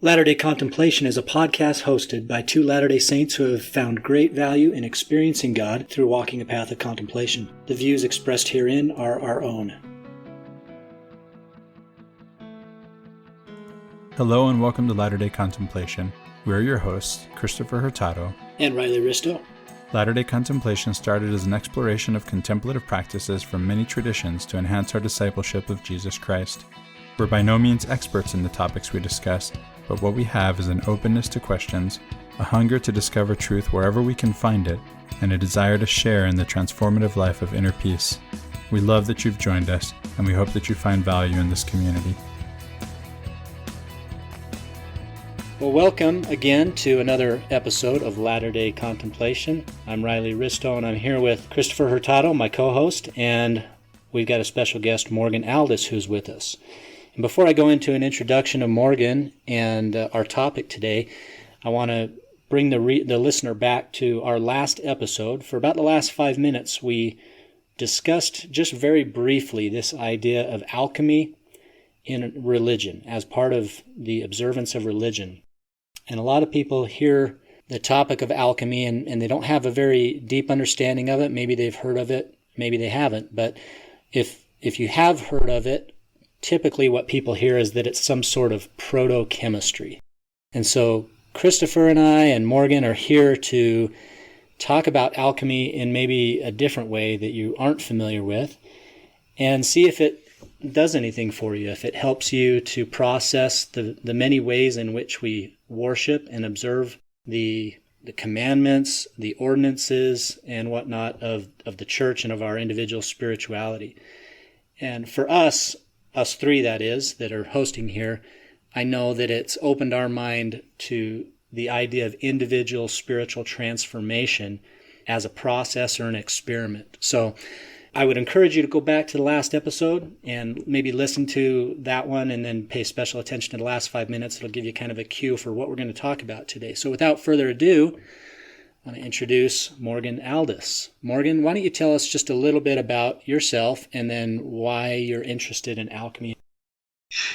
Latter-day Contemplation is a podcast hosted by two Latter-day Saints who have found great value in experiencing God through walking a path of contemplation. The views expressed herein are our own. Hello and welcome to Latter-day Contemplation. We're your hosts, Christopher Hurtado And Riley Risto. Latter-day Contemplation started as an exploration of contemplative practices from many traditions to enhance our discipleship of Jesus Christ. We're by no means experts in the topics we discuss, but what we have is an openness to questions, a hunger to discover truth wherever we can find it, and a desire to share in the transformative life of inner peace. We love that you've joined us, and we hope that you find value in this community. Well, welcome again to another episode of Latter-day Contemplation. I'm Riley Risto, and I'm here with Christopher Hurtado, my co-host, and we've got a special guest, Morgan Aldous, who's with us. And before I go into an introduction of Morgan and our topic today, I want to bring the listener back to our last episode. For about the last 5 minutes, we discussed just very briefly this idea of alchemy in religion as part of the observance of religion. And a lot of people hear the topic of alchemy and they don't have a very deep understanding of it. Maybe they've heard of it, maybe they haven't. But if you have heard of it, typically what people hear is that it's some sort of proto-chemistry. And so Christopher and I and Morgan are here to talk about alchemy in maybe a different way that you aren't familiar with and see if it does anything for you, if it helps you to process the many ways in which we worship and observe the commandments, the ordinances, and whatnot of the church and of our individual spirituality. And for us three, that is, that are hosting here, I know that it's opened our mind to the idea of individual spiritual transformation as a process or an experiment. So I would encourage you to go back to the last episode and maybe listen to that one and then pay special attention to the last 5 minutes. It'll give you kind of a cue for what we're going to talk about today. So without further ado, I want to introduce Morgan Aldous. Morgan, why don't you tell us just a little bit about yourself and then why you're interested in alchemy?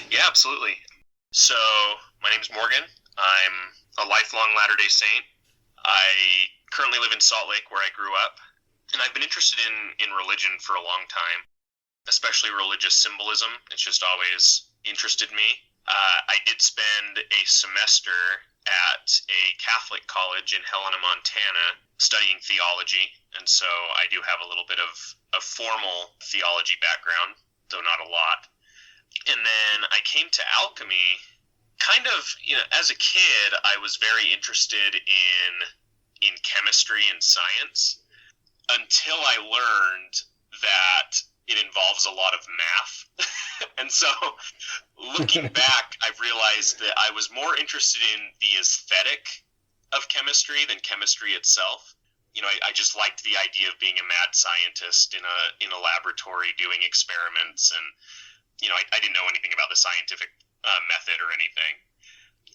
Yeah, absolutely. So, my name's Morgan. I'm a lifelong Latter-day Saint. I currently live in Salt Lake, where I grew up, and I've been interested in religion for a long time, especially religious symbolism. It's just always interested me. I did spend a semester at a Catholic college in Helena, Montana, studying theology, and so I do have a little bit of a formal theology background, though not a lot. And then I came to alchemy kind of, as a kid, I was very interested in chemistry and science until I learned that it involves a lot of math. And so looking back, I've realized that I was more interested in the aesthetic of chemistry than chemistry itself. I just liked the idea of being a mad scientist in a laboratory doing experiments, and I didn't know anything about the scientific method or anything,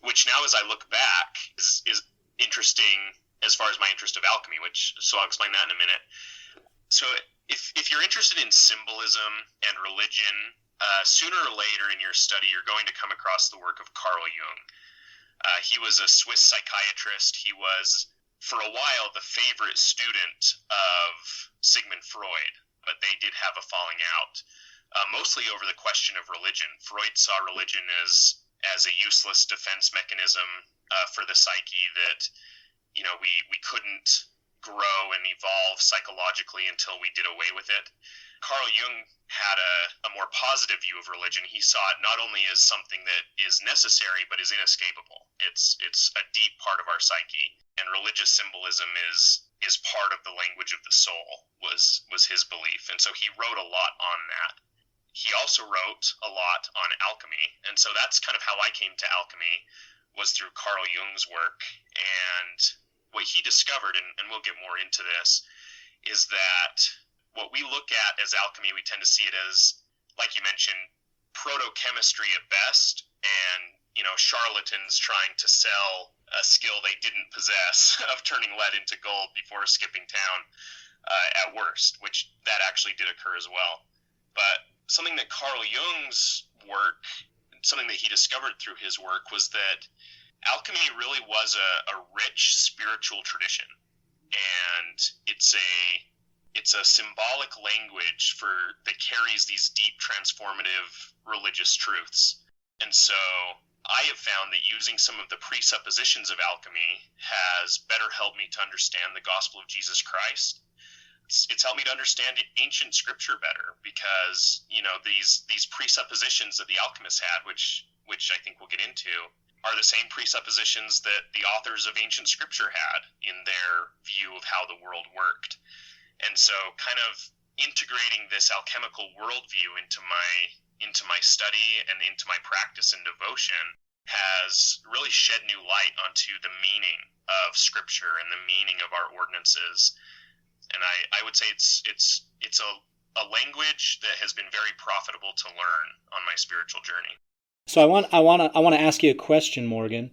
which now as I look back is interesting as far as my interest of alchemy, so I'll explain that in a minute. So if you're interested in symbolism and religion, sooner or later in your study, you're going to come across the work of Carl Jung. He was a Swiss psychiatrist. He was, for a while, the favorite student of Sigmund Freud, but they did have a falling out, mostly over the question of religion. Freud saw religion as a useless defense mechanism for the psyche that, we couldn't grow and evolve psychologically until we did away with it. Carl Jung had a more positive view of religion. He saw it not only as something that is necessary, but is inescapable. It's a deep part of our psyche, and religious symbolism is part of the language of the soul, was his belief. And so he wrote a lot on that. He also wrote a lot on alchemy, and so that's kind of how I came to alchemy, was through Carl Jung's work. And what he discovered, and we'll get more into this, is that what we look at as alchemy, we tend to see it as, like you mentioned, proto-chemistry at best, and charlatans trying to sell a skill they didn't possess of turning lead into gold before skipping town at worst, which that actually did occur as well. But something that Carl Jung's work something that he discovered through his work was that alchemy really was a rich spiritual tradition, and it's a symbolic language that carries these deep transformative religious truths. And so I have found that using some of the presuppositions of alchemy has better helped me to understand the gospel of Jesus Christ. It's helped me to understand ancient scripture better, because these presuppositions that the alchemists had, which I think we'll get into, are the same presuppositions that the authors of ancient scripture had in their view of how the world worked. And so kind of integrating this alchemical worldview into my study and into my practice and devotion has really shed new light onto the meaning of scripture and the meaning of our ordinances. And I would say it's a language that has been very profitable to learn on my spiritual journey. So I want to ask you a question, Morgan.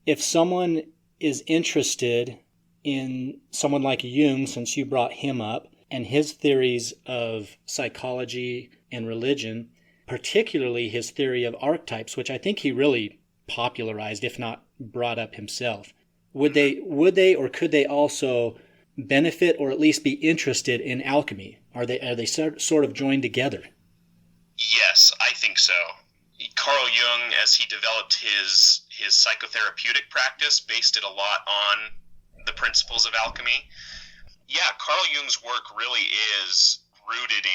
If someone is interested in someone like Jung, since you brought him up, and his theories of psychology and religion, particularly his theory of archetypes, which I think he really popularized, if not brought up himself, would they or could they also benefit or at least be interested in alchemy? Are they sort of joined together? Yes, I think so. Carl Jung, as he developed his psychotherapeutic practice, based it a lot on the principles of alchemy. Yeah, Carl Jung's work really is rooted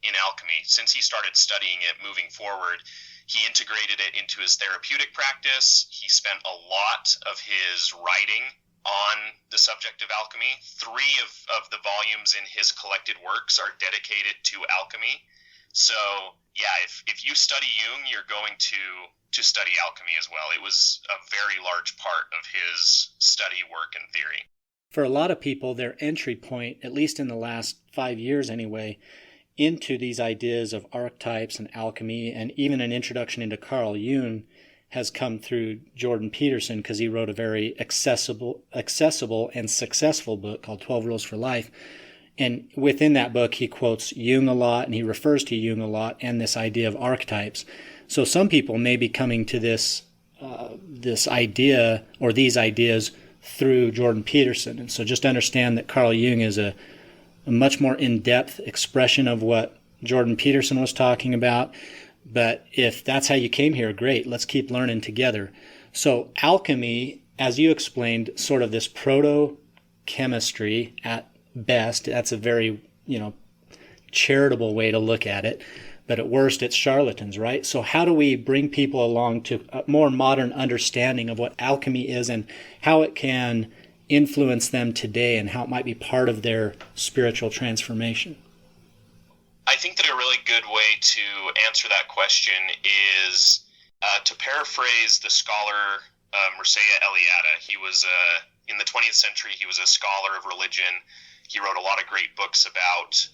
in alchemy. Since he started studying it moving forward, he integrated it into his therapeutic practice. He spent a lot of his writing on the subject of alchemy. 3 of the volumes in his collected works are dedicated to alchemy. So, yeah, if you study Jung, you're going to study alchemy as well. It was a very large part of his study, work, and theory. For a lot of people, their entry point, at least in the last 5 years anyway, into these ideas of archetypes and alchemy, and even an introduction into Carl Jung, has come through Jordan Peterson, because he wrote a very accessible and successful book called 12 Rules for Life. And within that book, he quotes Jung a lot, and he refers to Jung a lot, and this idea of archetypes. So some people may be coming to this idea or these ideas through Jordan Peterson. And so just understand that Carl Jung is a much more in-depth expression of what Jordan Peterson was talking about. But if that's how you came here, great. Let's keep learning together. So alchemy, as you explained, sort of this proto-chemistry at best. That's a very, charitable way to look at it. But at worst, it's charlatans, right? So how do we bring people along to a more modern understanding of what alchemy is and how it can influence them today and how it might be part of their spiritual transformation? I think that a really good way to answer that question is to paraphrase the scholar Mircea Eliade. He was, in the 20th century, he was a scholar of religion. He wrote a lot of great books about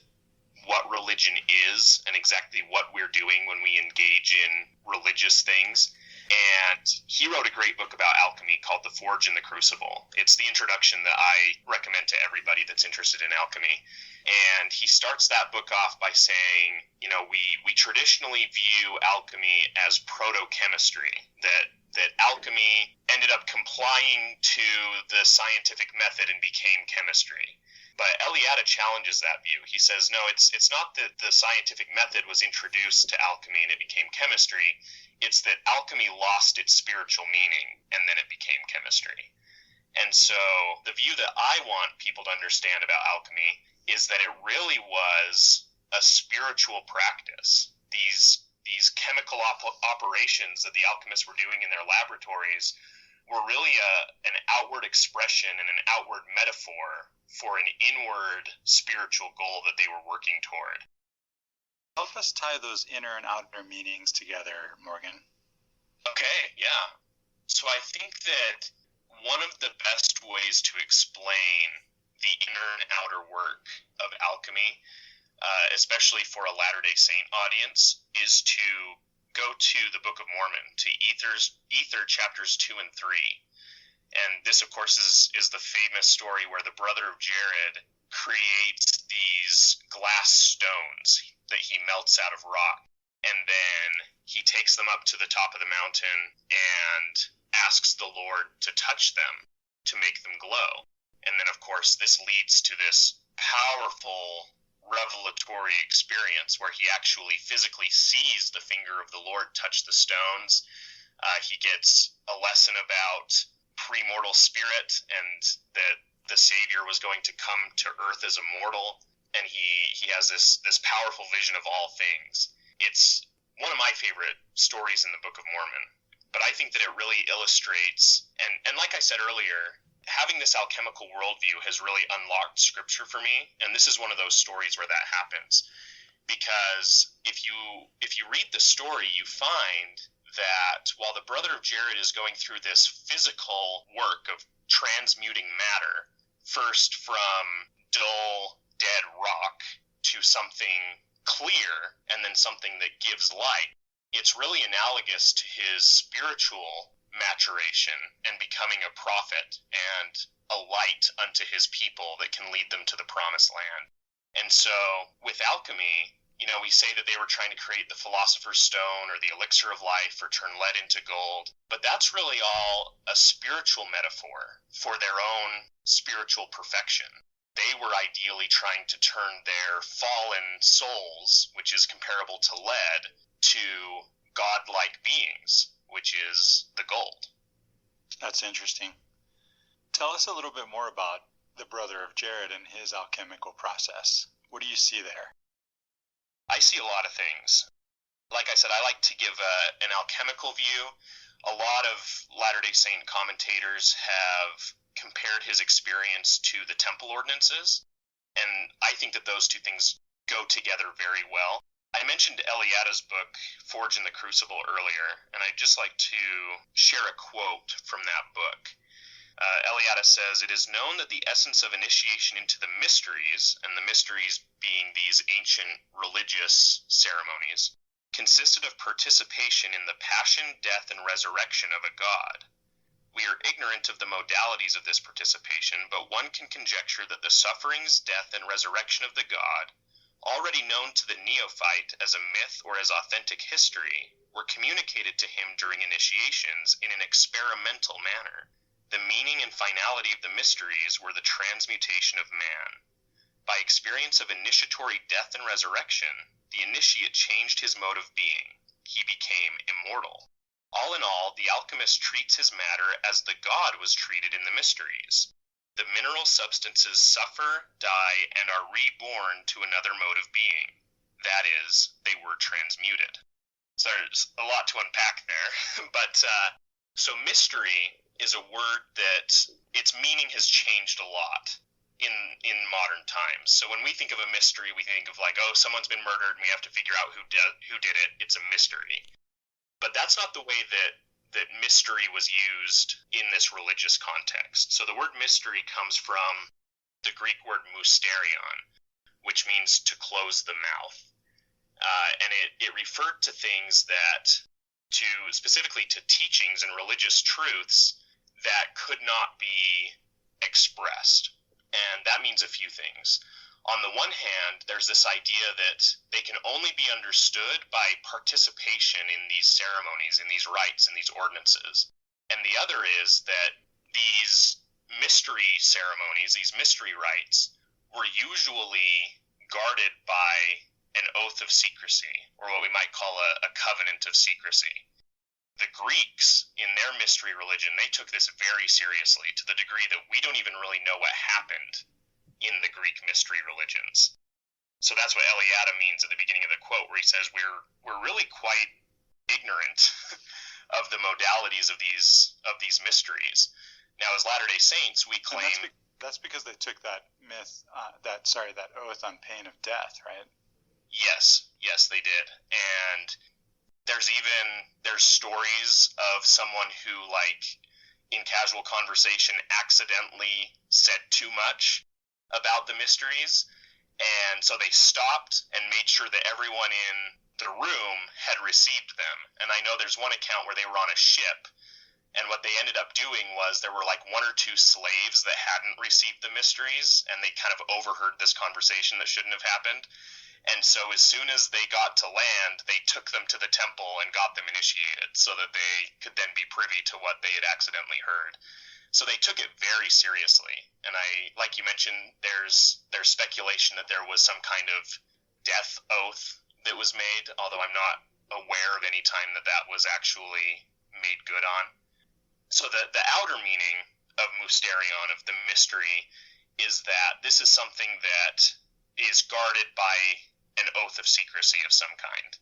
what religion is and exactly what we're doing when we engage in religious things. And he wrote a great book about alchemy called The Forge and the Crucible. It's the introduction that I recommend to everybody that's interested in alchemy. And he starts that book off by saying, we traditionally view alchemy as proto-chemistry, that alchemy ended up complying to the scientific method and became chemistry. But Eliade challenges that view. He says, no, it's not that the scientific method was introduced to alchemy and it became chemistry. It's that alchemy lost its spiritual meaning and then it became chemistry. And so the view that I want people to understand about alchemy is that it really was a spiritual practice. These chemical operations that the alchemists were doing in their laboratories were really an outward expression and an outward metaphor for an inward spiritual goal that they were working toward. Help us tie those inner and outer meanings together, Morgan. Okay, yeah. So I think that one of the best ways to explain the inner and outer work of alchemy, especially for a Latter-day Saint audience, is to go to the Book of Mormon, to Ether chapters 2 and 3. And this, of course, is the famous story where the brother of Jared creates these glass stones that he melts out of rock. And then he takes them up to the top of the mountain and asks the Lord to touch them, to make them glow. And then, of course, this leads to this powerful revelatory experience where he actually physically sees the finger of the Lord touch the stones. He gets a lesson about premortal spirit and that the Savior was going to come to earth as a mortal, and he has this powerful vision of all things. It's one of my favorite stories in the Book of Mormon, but I think that it really illustrates, and like I said earlier, having this alchemical worldview has really unlocked scripture for me, and this is one of those stories where that happens. Because if you read the story, you find that while the brother of Jared is going through this physical work of transmuting matter, first from dull, dead rock to something clear, and then something that gives light, it's really analogous to his spiritual maturation and becoming a prophet and a light unto his people that can lead them to the promised land. And so with alchemy, we say that they were trying to create the philosopher's stone or the elixir of life or turn lead into gold, but that's really all a spiritual metaphor for their own spiritual perfection. They were ideally trying to turn their fallen souls, which is comparable to lead, to godlike beings, which is the gold. That's interesting. Tell us a little bit more about the brother of Jared and his alchemical process. What do you see there? I see a lot of things. Like I said, I like to give an alchemical view. A lot of Latter-day Saint commentators have compared his experience to the temple ordinances, and I think that those two things go together very well. I mentioned Eliada's book, Forge in the Crucible, earlier, and I'd just like to share a quote from that book. Eliada says, "It is known that the essence of initiation into the mysteries, and the mysteries being these ancient religious ceremonies, consisted of participation in the passion, death, and resurrection of a god. We are ignorant of the modalities of this participation, but one can conjecture that the sufferings, death, and resurrection of the god, already known to the neophyte as a myth or as authentic history, were communicated to him during initiations in an experimental manner. The meaning and finality of the mysteries were the transmutation of man. By experience of initiatory death and resurrection, the initiate changed his mode of being. He became immortal. All in all, the alchemist treats his matter as the god was treated in the mysteries. The mineral substances suffer, die, and are reborn to another mode of being. That is, they were transmuted." So there's a lot to unpack there, but so mystery is a word that its meaning has changed a lot in modern times. So when we think of a mystery, we think of like, oh, someone's been murdered and we have to figure out who did it. It's a mystery. But that's not the way that mystery was used in this religious context. So the word mystery comes from the Greek word mysterion, which means to close the mouth. And it referred to things specifically to teachings and religious truths that could not be expressed. And that means a few things. On the one hand, there's this idea that they can only be understood by participation in these ceremonies, in these rites, in these ordinances. And the other is that these mystery ceremonies, these mystery rites, were usually guarded by an oath of secrecy, or what we might call a covenant of secrecy. The Greeks, in their mystery religion, they took this very seriously, to the degree that we don't even really know what happened in the Greek mystery religions. So that's what Eliada means at the beginning of the quote, where he says we're really quite ignorant of the modalities of these mysteries. Now, as Latter-day Saints, we claim that's because they took that that oath on pain of death, right? Yes, they did. And there's stories of someone who, like, in casual conversation accidentally said too much about the mysteries, and so they stopped and made sure that everyone in the room had received them. And I know there's one account where they were on a ship, and what they ended up doing was there were like one or two slaves that hadn't received the mysteries, and they kind of overheard this conversation that shouldn't have happened. And so as soon as they got to land, they took them to the temple and got them initiated so that they could then be privy to what they had accidentally heard. So they took it very seriously. And like you mentioned, there's speculation that there was some kind of death oath that was made, although I'm not aware of any time that was actually made good on. So the outer meaning of mysterion, of the mystery, is that this is something that is guarded by an oath of secrecy of some kind.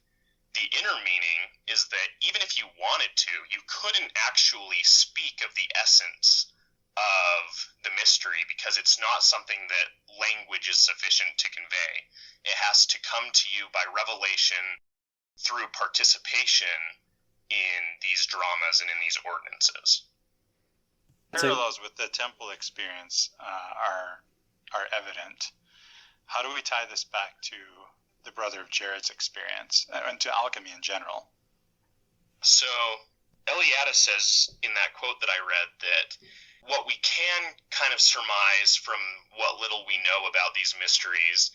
The inner meaning is that even if you wanted to, you couldn't actually speak of the essence of the mystery because it's not something that language is sufficient to convey. It has to come to you by revelation through participation in these dramas and in these ordinances. Parallels with the temple experience are evident. How do we tie this back to the brother of Jared's experience and to alchemy in general? So Elucidates says in that quote that I read that what we can kind of surmise from what little we know about these mysteries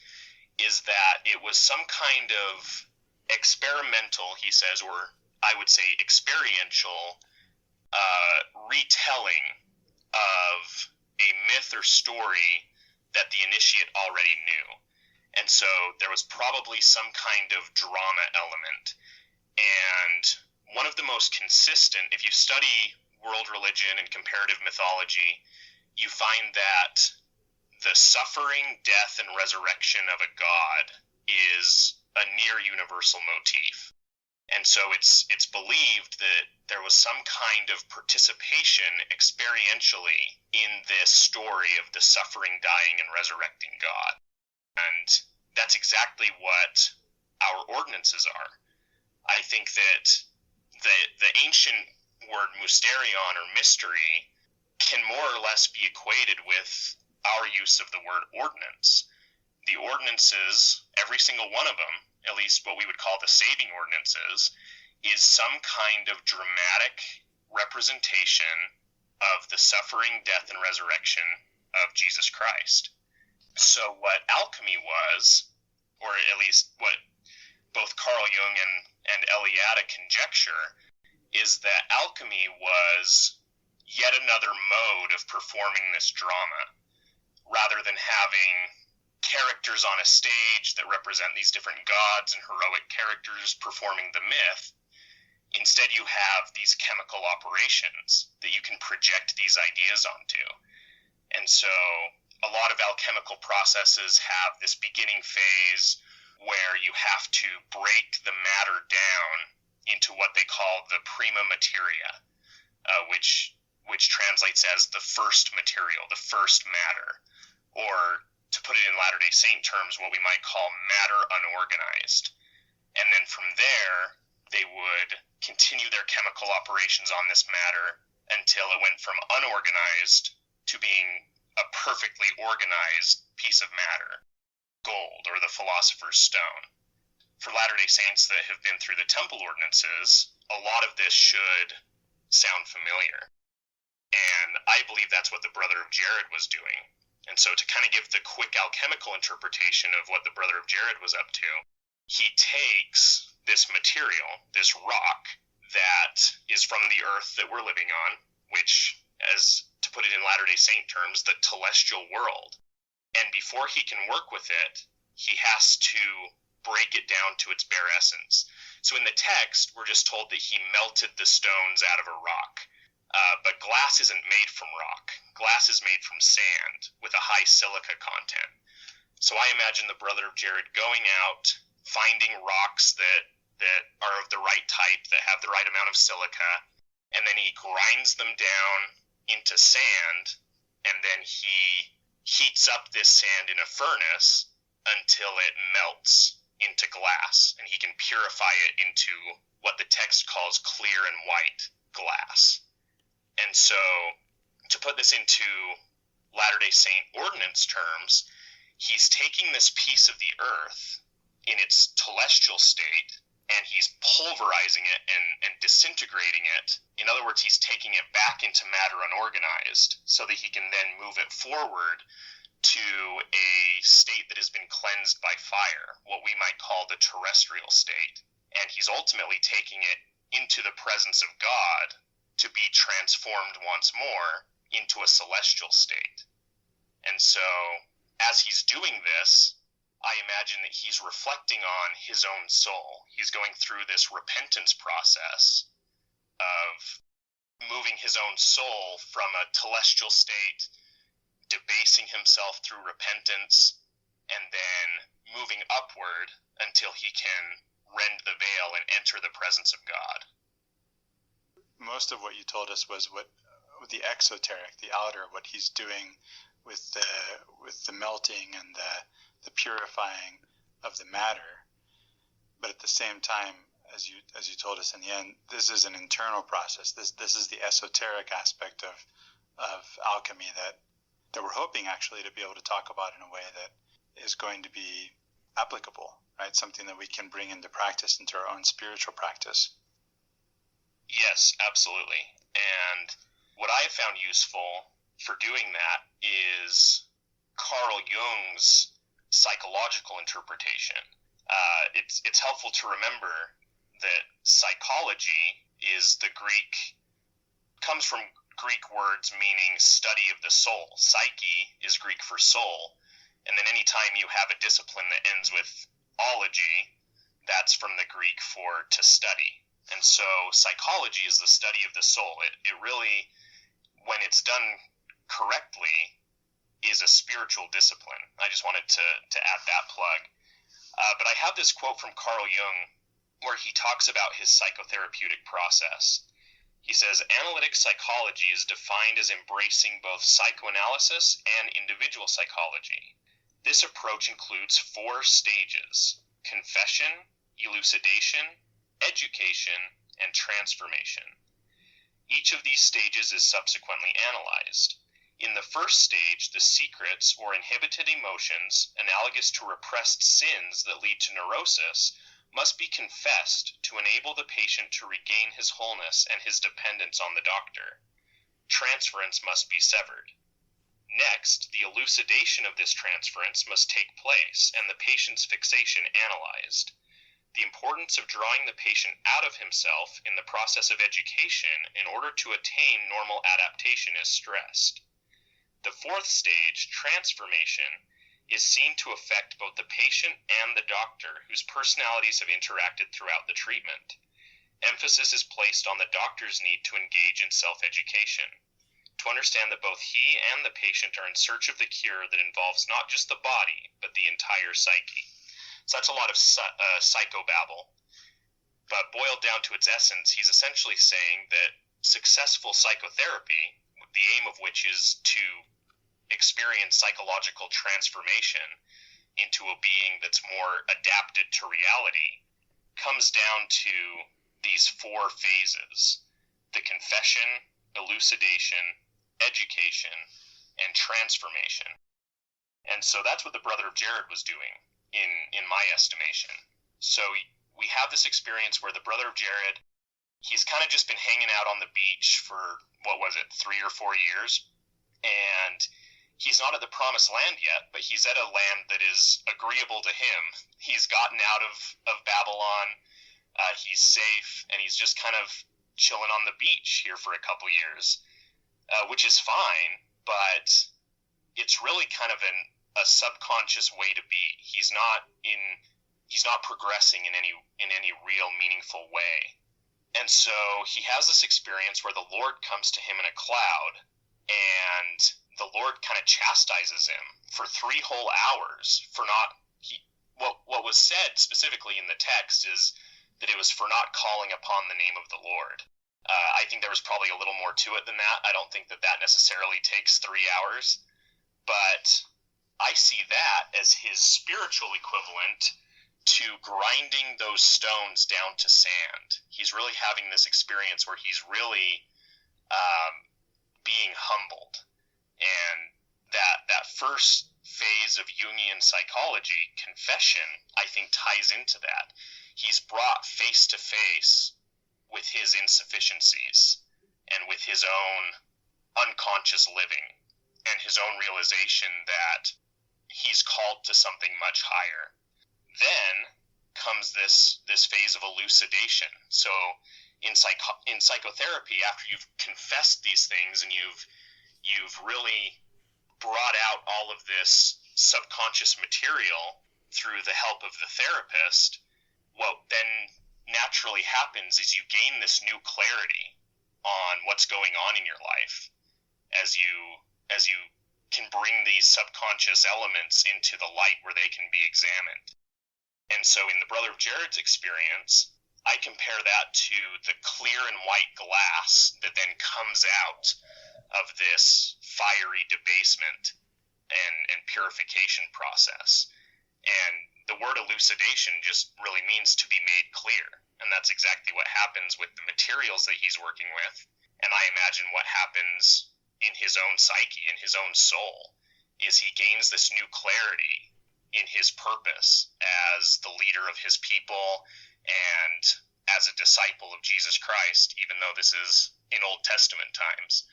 is that it was some kind of experimental, he says, or I would say experiential retelling of a myth or story that the initiate already knew. And so there was probably some kind of drama element. And one of the most consistent, if you study world religion and comparative mythology, you find that the suffering, death, and resurrection of a god is a near universal motif. And so it's believed that there was some kind of participation experientially in this story of the suffering, dying, and resurrecting God. And that's exactly what our ordinances are. I think that the ancient word mysterion or mystery can more or less be equated with our use of the word ordinance. The ordinances, every single one of them, at least what we would call the saving ordinances, is some kind of dramatic representation of the suffering, death, and resurrection of Jesus Christ. So what alchemy was, or at least what both Carl Jung and Eliade conjecture, is that alchemy was yet another mode of performing this drama. Rather than having characters on a stage that represent these different gods and heroic characters performing the myth, instead you have these chemical operations that you can project these ideas onto. And so a lot of alchemical processes have this beginning phase where you have to break the matter down into what they call the prima materia, which translates as the first material, the first matter, or to put it in Latter-day Saint terms, what we might call matter unorganized. And then from there, they would continue their chemical operations on this matter until it went from unorganized to being a perfectly organized piece of matter, gold, or the philosopher's stone. For Latter-day Saints that have been through the temple ordinances, a lot of this should sound familiar. And I believe that's what the brother of Jared was doing. And so to kind of give the quick alchemical interpretation of what the brother of Jared was up to, he takes this material, this rock, that is from the earth that we're living on, which, as to put it in Latter-day Saint terms, the telestial world. And before he can work with it, he has to break it down to its bare essence. So in the text, we're just told that he melted the stones out of a rock. But glass isn't made from rock. Glass is made from sand with a high silica content. So I imagine the brother of Jared going out, finding rocks that are of the right type, that have the right amount of silica, and then he grinds them down into sand, and then he heats up this sand in a furnace until it melts into glass, and he can purify it into what the text calls clear and white glass. And so, to put this into Latter-day Saint ordinance terms, he's taking this piece of the earth in its telestial state, and he's pulverizing it and disintegrating it. In other words, he's taking it back into matter unorganized so that he can then move it forward to a state that has been cleansed by fire, what we might call the terrestrial state. And he's ultimately taking it into the presence of God to be transformed once more into a celestial state. And so, as he's doing this, I imagine that he's reflecting on his own soul. He's going through this repentance process of moving his own soul from a telestial state, debasing himself through repentance, and then moving upward until he can rend the veil and enter the presence of God. Most of what you told us was what the exoteric, the outer, what he's doing with the melting and the purifying of the matter. But at the same time, as you told us in the end, this is an internal process. This is the esoteric aspect of alchemy that we're hoping actually to be able to talk about in a way that is going to be applicable, right? Something that we can bring into practice, into our own spiritual practice. Yes, absolutely. And what I have found useful for doing that is Carl Jung's psychological interpretation. It's helpful to remember that psychology comes from Greek words meaning study of the soul. Psyche is Greek for soul. And then anytime you have a discipline that ends with ology, that's from the Greek for to study. And so psychology is the study of the soul. It really, when it's done correctly, is a spiritual discipline. I just wanted to add that plug. But I have this quote from Carl Jung where he talks about his psychotherapeutic process. He says, analytic psychology is defined as embracing both psychoanalysis and individual psychology. This approach includes 4 stages: confession, elucidation, education, and transformation. Each of these stages is subsequently analyzed. In the first stage, the secrets or inhibited emotions, analogous to repressed sins that lead to neurosis, must be confessed to enable the patient to regain his wholeness and his dependence on the doctor. Transference must be severed. Next, the elucidation of this transference must take place and the patient's fixation analyzed. The importance of drawing the patient out of himself in the process of education in order to attain normal adaptation is stressed. The fourth stage, transformation, is seen to affect both the patient and the doctor, whose personalities have interacted throughout the treatment. Emphasis is placed on the doctor's need to engage in self-education, to understand that both he and the patient are in search of the cure that involves not just the body, but the entire psyche. So that's a lot of psychobabble. But boiled down to its essence, he's essentially saying that successful psychotherapy, the aim of which is to experience psychological transformation into a being that's more adapted to reality, comes down to these 4 phases: the confession, elucidation, education, and transformation. And so that's what the brother of Jared was doing, in my estimation. So we have this experience where the brother of Jared, he's kind of just been hanging out on the beach for, 3 or 4 years, and he's not at the promised land yet, but he's at a land that is agreeable to him. He's gotten out of Babylon, he's safe, and he's just kind of chilling on the beach here for a couple years, which is fine, but it's really kind of a subconscious way to be. He's not progressing in any real meaningful way. And so he has this experience where the Lord comes to him in a cloud, and the Lord kind of chastises him for 3 whole hours for what was said specifically in the text is that it was for not calling upon the name of the Lord. I think there was probably a little more to it than that. I don't think that necessarily takes 3 hours, but I see that as his spiritual equivalent to grinding those stones down to sand. He's really having this experience where he's really being humbled. And that first phase of Jungian psychology, confession, I think ties into that. He's brought face to face with his insufficiencies and with his own unconscious living. and his own realization that he's called to something much higher. Then comes this phase of elucidation. So in psychotherapy, after you've confessed these things and you've really brought out all of this subconscious material through the help of the therapist, what then naturally happens is you gain this new clarity on what's going on in your life as you can bring these subconscious elements into the light where they can be examined. And so in the Brother of Jared's experience, I compare that to the clear and white glass that then comes out of this fiery debasement and purification process. And the word elucidation just really means to be made clear. And that's exactly what happens with the materials that he's working with. And I imagine what happens in his own psyche, in his own soul, is he gains this new clarity in his purpose as the leader of his people and as a disciple of Jesus Christ, even though this is in Old Testament times.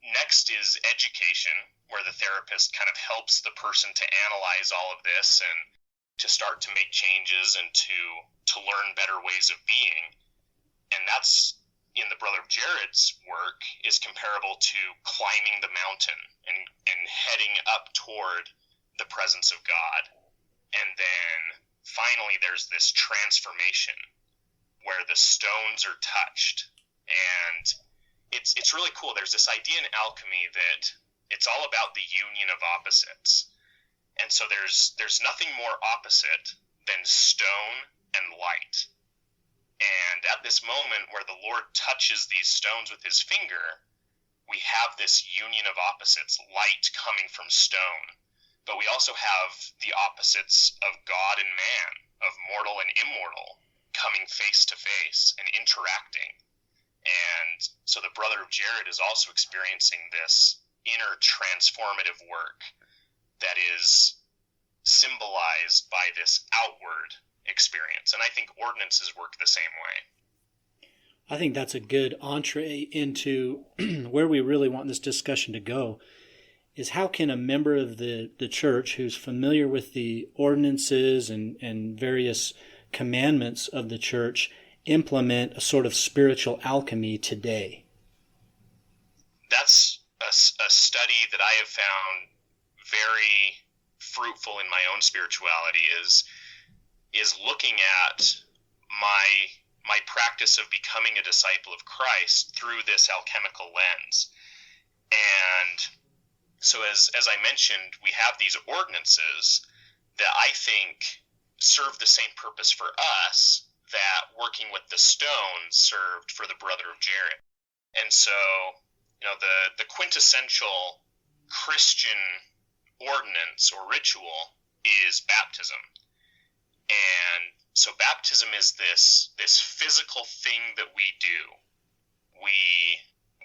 Next is education, where the therapist kind of helps the person to analyze all of this and to start to make changes and to learn better ways of being. And that's, in the Brother of Jared's work, is comparable to climbing the mountain and heading up toward the presence of God. And then finally there's this transformation where the stones are touched. And it's really cool. There's this idea in alchemy that it's all about the union of opposites. And so there's nothing more opposite than stone and light. And at this moment where the Lord touches these stones with his finger, we have this union of opposites, light coming from stone. But we also have the opposites of God and man, of mortal and immortal, coming face to face and interacting. And so the Brother of Jared is also experiencing this inner transformative work that is symbolized by this outward experience. And I think ordinances work the same way. I think that's a good entree into where we really want this discussion to go, is how can a member of the church who's familiar with the ordinances and various commandments of the church implement a sort of spiritual alchemy today? That's a study that I have found very fruitful in my own spirituality is looking at my practice of becoming a disciple of Christ through this alchemical lens. And so as I mentioned, we have these ordinances that I think serve the same purpose for us that working with the stones served for the Brother of Jared. And so, the quintessential Christian ordinance or ritual is baptism. And so baptism is this physical thing that we do. We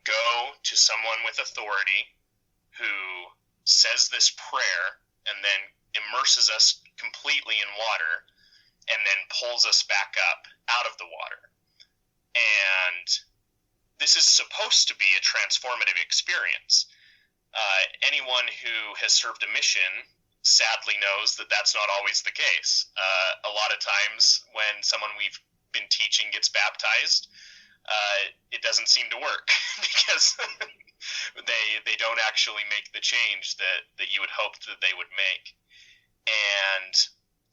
go to someone with authority who says this prayer and then immerses us completely in water and then pulls us back up out of the water. And this is supposed to be a transformative experience. Anyone who has served a mission sadly knows that that's not always the case. A lot of times when someone we've been teaching gets baptized, it doesn't seem to work because they don't actually make the change that you would hope that they would make. And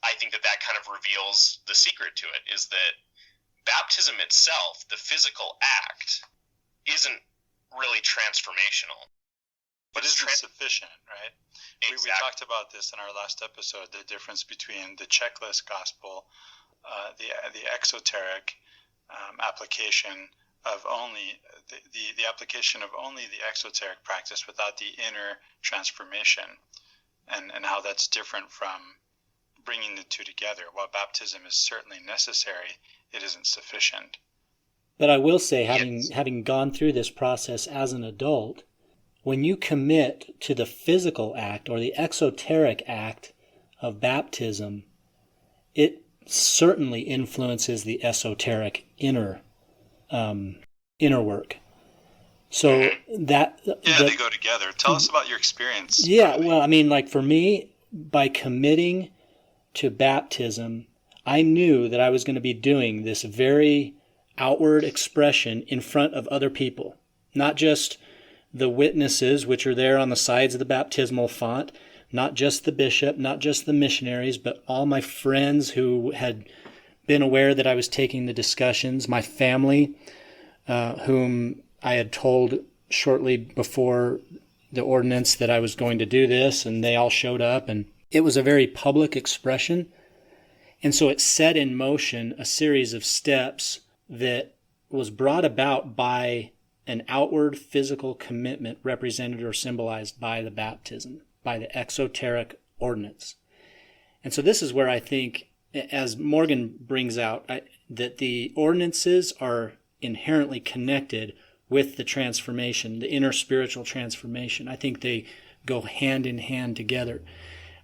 I think that kind of reveals the secret to it, is that baptism itself, the physical act, isn't really transformational. But isn't sufficient, right? Exactly. We talked about this in our last episode, the difference between the checklist gospel, the exoteric application of only the application of only the exoteric practice without the inner transformation, and how that's different from bringing the two together. While baptism is certainly necessary, it isn't sufficient. But I will say, having gone through this process as an adult, when you commit to the physical act or the exoteric act of baptism, it certainly influences the esoteric inner work. So that they go together. Tell us about your experience. Yeah, Riley. well, I mean, like for me, by committing to baptism, I knew that I was going to be doing this very outward expression in front of other people, not just the witnesses, which are there on the sides of the baptismal font, not just the bishop, not just the missionaries, but all my friends who had been aware that I was taking the discussions, my family, whom I had told shortly before the ordinance that I was going to do this, and they all showed up, and it was a very public expression. And so it set in motion a series of steps that was brought about by an outward physical commitment represented or symbolized by the baptism, by the exoteric ordinance. And so this is where I think, as Morgan brings out, that the ordinances are inherently connected with the transformation, the inner spiritual transformation. I think they go hand in hand together.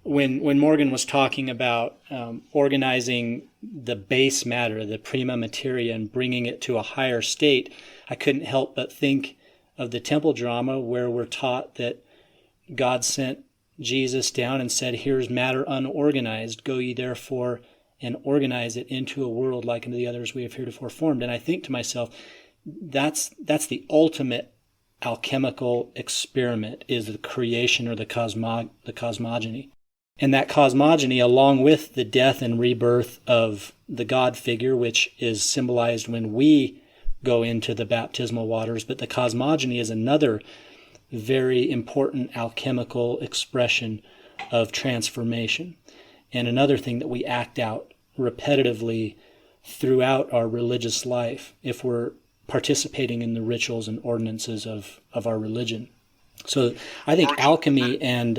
When Morgan was talking about organizing the base matter, the prima materia, and bringing it to a higher state, I couldn't help but think of the temple drama where we're taught that God sent Jesus down and said, "Here's matter unorganized. Go ye therefore and organize it into a world like unto the others we have heretofore formed." And I think to myself, that's the ultimate alchemical experiment, is the creation or the cosmogony. And that cosmogony, along with the death and rebirth of the God figure, which is symbolized when we go into the baptismal waters, but the cosmogony is another very important alchemical expression of transformation, and another thing that we act out repetitively throughout our religious life if we're participating in the rituals and ordinances of our religion. So I think alchemy and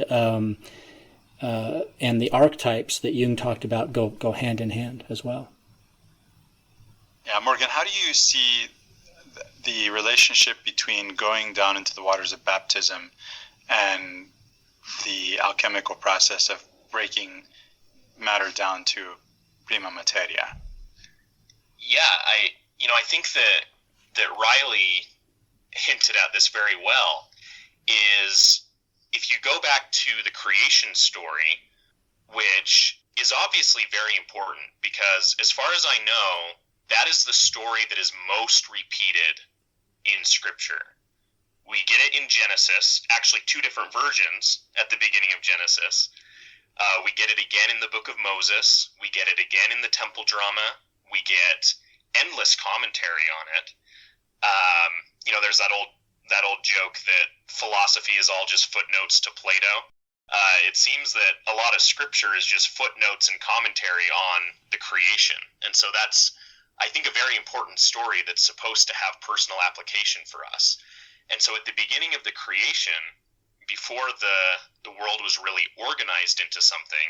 the archetypes that Jung talked about go hand in hand as well. Yeah, Morgan, how do you see the relationship between going down into the waters of baptism and the alchemical process of breaking matter down to prima materia? Yeah, I think that Riley hinted at this very well, is if you go back to the creation story, which is obviously very important because as far as I know, that is the story that is most repeated in Scripture. We get it in Genesis, actually two different versions at the beginning of Genesis. We get it again in the Book of Moses. We get it again in the temple drama. We get endless commentary on it. There's that old joke that philosophy is all just footnotes to Plato. It seems that a lot of Scripture is just footnotes and commentary on the creation. And so that's, I think, a very important story that's supposed to have personal application for us. And so at the beginning of the creation, before the world was really organized into something,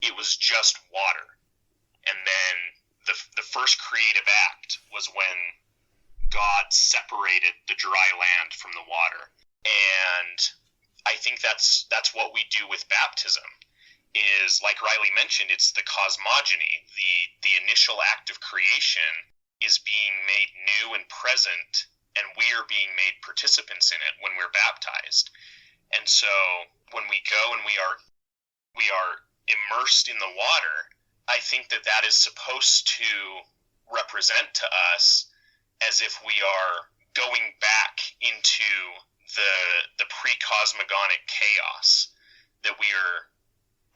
it was just water. And then the first creative act was when God separated the dry land from the water. And I think that's what we do with baptism, is, like Riley mentioned, it's the cosmogony. The initial act of creation is being made new and present, and we are being made participants in it when we're baptized. And so when we go and we are immersed in the water, I think that is supposed to represent to us as if we are going back into the pre-cosmogonic chaos, that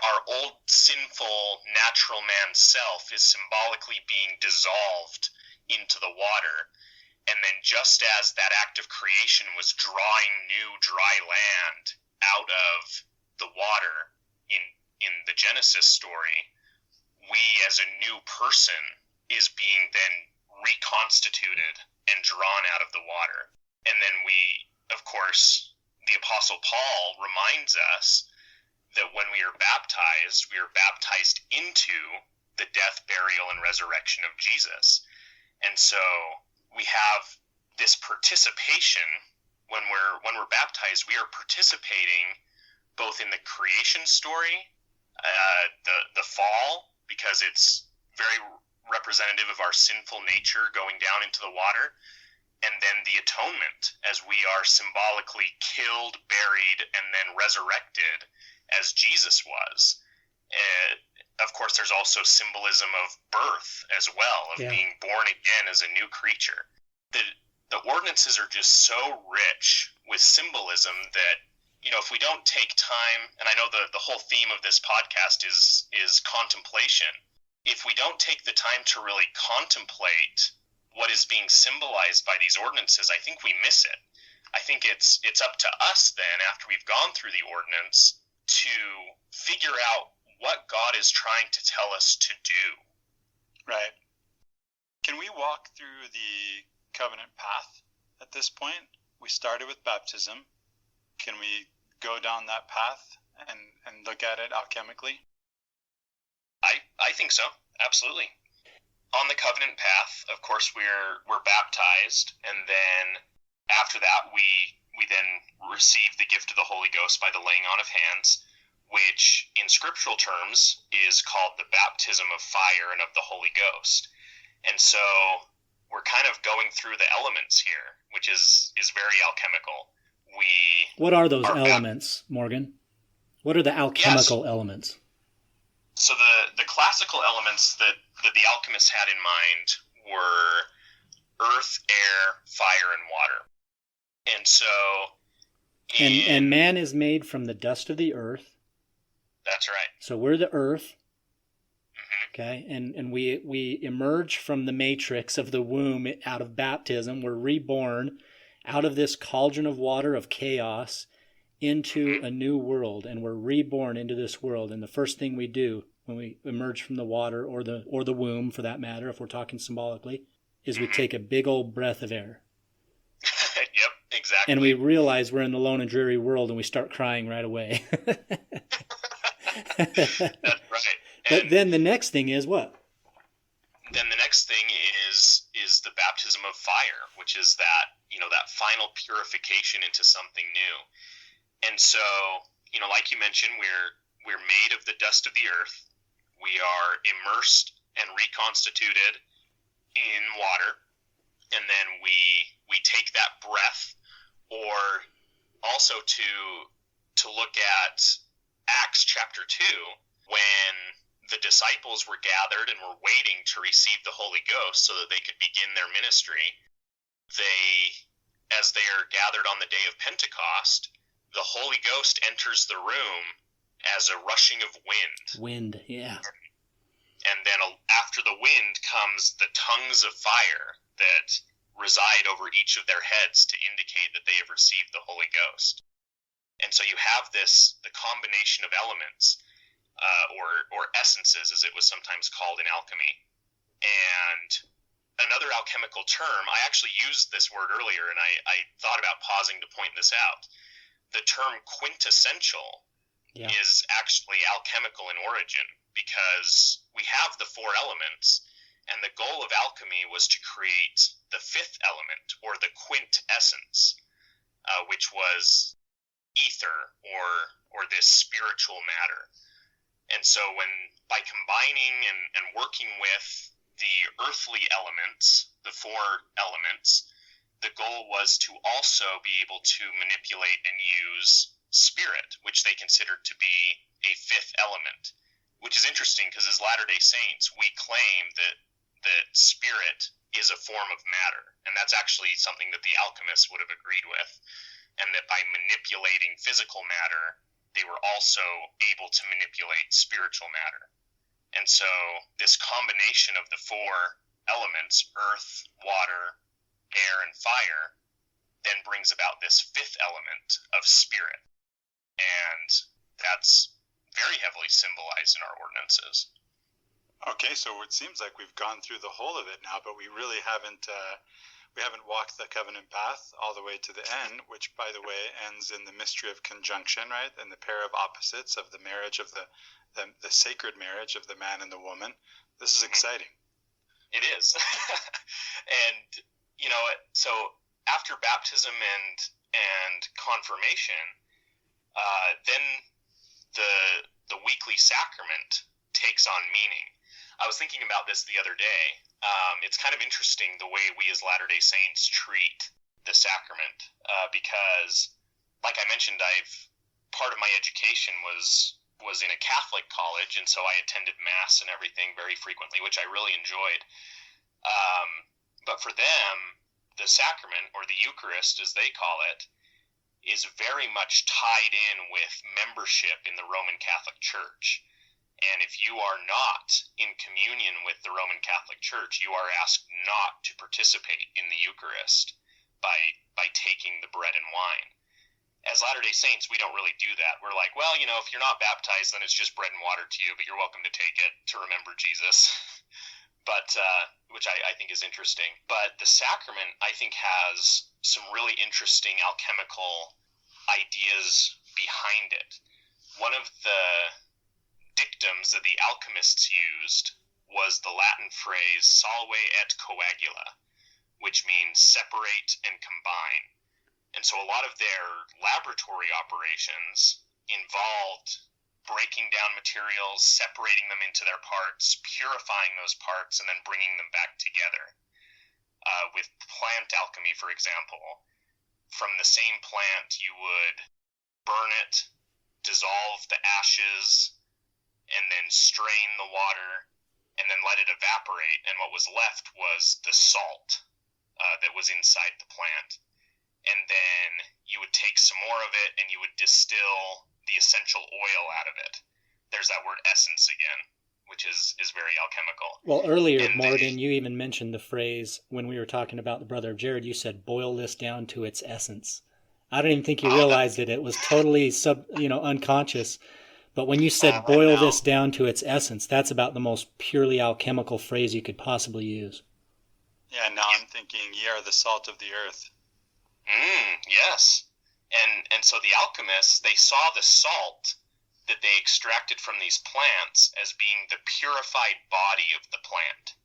our old sinful natural man self is symbolically being dissolved into the water. And then just as that act of creation was drawing new dry land out of the water in the Genesis story, we as a new person is being then reconstituted and drawn out of the water. And then we, of course, the Apostle Paul reminds us that when we are baptized into the death, burial, and resurrection of Jesus. And so we have this participation when we're baptized. We are participating both in the creation story, the fall, because it's very representative of our sinful nature going down into the water, and then the atonement, as we are symbolically killed, buried, and then resurrected as Jesus was. Of course, there's also symbolism of birth as well, of being born again as a new creature. The ordinances are just so rich with symbolism that, if we don't take time, and I know the whole theme of this podcast is contemplation, if we don't take the time to really contemplate what is being symbolized by these ordinances, I think we miss it. I think it's up to us then, after we've gone through the ordinance, to figure out what God is trying to tell us to do. Right. Can we walk through the covenant path at this point? We started with baptism. Can we go down that path and look at it alchemically? I think so. Absolutely. On the covenant path, of course, we're baptized, and then after that we then receive the gift of the Holy Ghost by the laying on of hands, which in scriptural terms is called the baptism of fire and of the Holy Ghost. And so we're kind of going through the elements here, which is very alchemical. What are those elements, Morgan? What are the alchemical elements? So the classical elements that the alchemists had in mind were earth, air, fire, and water. And so... And man is made from the dust of the earth. That's right. So we're the earth. Mm-hmm. Okay, and we emerge from the matrix of the womb out of baptism. We're reborn out of this cauldron of water of chaos into a new world, and we're reborn into this world. And the first thing we do when we emerge from the water or the womb, for that matter, if we're talking symbolically, is we take a big old breath of air. Yep, exactly. And we realize we're in the lone and dreary world, and we start crying right away. That's right. But then the next thing is what? Then the next thing is the baptism of fire, which is that final purification into something new. And so, like you mentioned, we're made of the dust of the earth. We are immersed and reconstituted in water, and then we take that breath, or also to look at Acts chapter 2, when the disciples were gathered and were waiting to receive the Holy Ghost so that they could begin their ministry. As they are gathered on the day of Pentecost, the Holy Ghost enters the room as a rushing of wind. Wind, yeah. And then after the wind comes the tongues of fire that reside over each of their heads to indicate that they have received the Holy Ghost. And so you have the combination of elements, or essences, as it was sometimes called in alchemy. And another alchemical term, I actually used this word earlier, and I thought about pausing to point this out. The term quintessential is actually alchemical in origin, because we have the four elements, and the goal of alchemy was to create the fifth element, or the quintessence, which was ether, or this spiritual matter. And so by combining and working with the earthly elements, the four elements, the goal was to also be able to manipulate and use spirit, which they considered to be a fifth element, which is interesting because as Latter-day Saints, we claim that spirit is a form of matter. And that's actually something that the alchemists would have agreed with. And that by manipulating physical matter, they were also able to manipulate spiritual matter. And so this combination of the four elements, earth, water, air, and fire, then brings about this fifth element of spirit. And that's very heavily symbolized in our ordinances. Okay, so it seems like we've gone through the whole of it now, but we really haven't walked the covenant path all the way to the end, which, by the way, ends in the mystery of conjunction, right? And the pair of opposites of the marriage of the sacred marriage of the man and the woman. This is exciting. It is. And, so after baptism and confirmation, then the weekly sacrament takes on meaning. I was thinking about this the other day. It's kind of interesting the way we as Latter-day Saints treat the sacrament, because, like I mentioned, part of my education was in a Catholic college, and so I attended Mass and everything very frequently, which I really enjoyed. But for them, the sacrament, or the Eucharist as they call it, is very much tied in with membership in the Roman Catholic Church. And if you are not in communion with the Roman Catholic Church, you are asked not to participate in the Eucharist by taking the bread and wine. As Latter-day Saints, we don't really do that. We're like, well, if you're not baptized, then it's just bread and water to you, but you're welcome to take it to remember Jesus. But which I think is interesting. But the sacrament, I think, has some really interesting alchemical ideas behind it. One of the dictums that the alchemists used was the Latin phrase salve et coagula, which means separate and combine. And so a lot of their laboratory operations involved breaking down materials, separating them into their parts, purifying those parts, and then bringing them back together. With plant alchemy, for example, from the same plant, you would burn it, dissolve the ashes, and then strain the water, and then let it evaporate, and what was left was the salt that was inside the plant. And then you would take some more of it, and you would distill the essential oil out of it. There's that word essence again, which is very alchemical. Well, earlier, Morgan, you even mentioned the phrase, when we were talking about the brother of Jared, you said, boil this down to its essence. I don't even think you realized it. It was totally unconscious. But when you said boil this down to its essence, that's about the most purely alchemical phrase you could possibly use. Yeah, now I'm thinking, ye are the salt of the earth. Yes. And so the alchemists, they saw the salt that they extracted from these plants as being the purified body of the plant.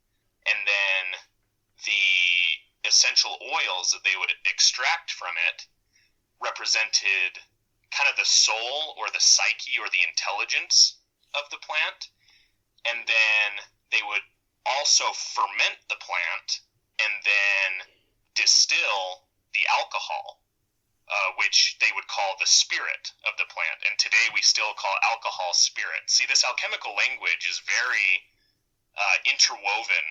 And then the essential oils that they would extract from it represented kind of the soul or the psyche or the intelligence of the plant. And then they would also ferment the plant and then distill the alcohol, which they would call the spirit of the plant. And today we still call alcohol spirit. See, this alchemical language is very interwoven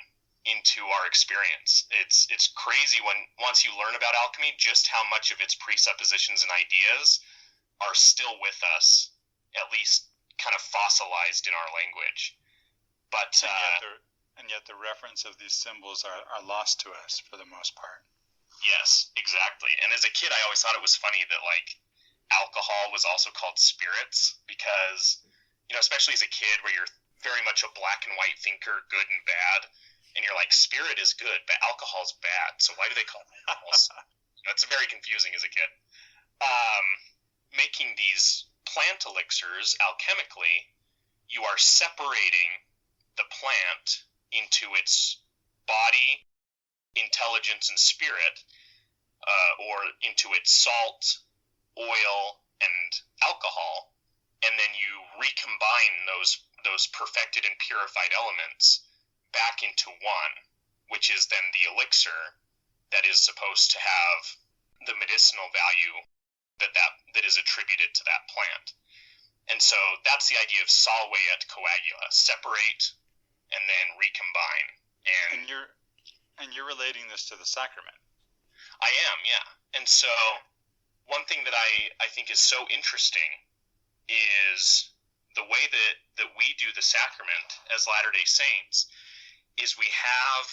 into our experience. It's crazy once you learn about alchemy, just how much of its presuppositions and ideas are still with us, at least kind of fossilized in our language. But and yet the reference of these symbols are lost to us for the most part. Yes, exactly. And as a kid, I always thought it was funny that, alcohol was also called spirits because, especially as a kid where you're very much a black and white thinker, good and bad, and you're like, spirit is good, but alcohol's bad, so why do they call it alcohols? That's very confusing as a kid. Making these plant elixirs alchemically, you are separating the plant into its body, intelligence, and spirit, or into its salt, oil, and alcohol, and then you recombine those perfected and purified elements back into one, which is then the elixir that is supposed to have the medicinal value that is attributed to that plant. And so that's the idea of salve et coagula, separate and then recombine. And you're relating this to the sacrament. I am, yeah. And so one thing that I think is so interesting is the way that we do the sacrament as Latter-day Saints is we have,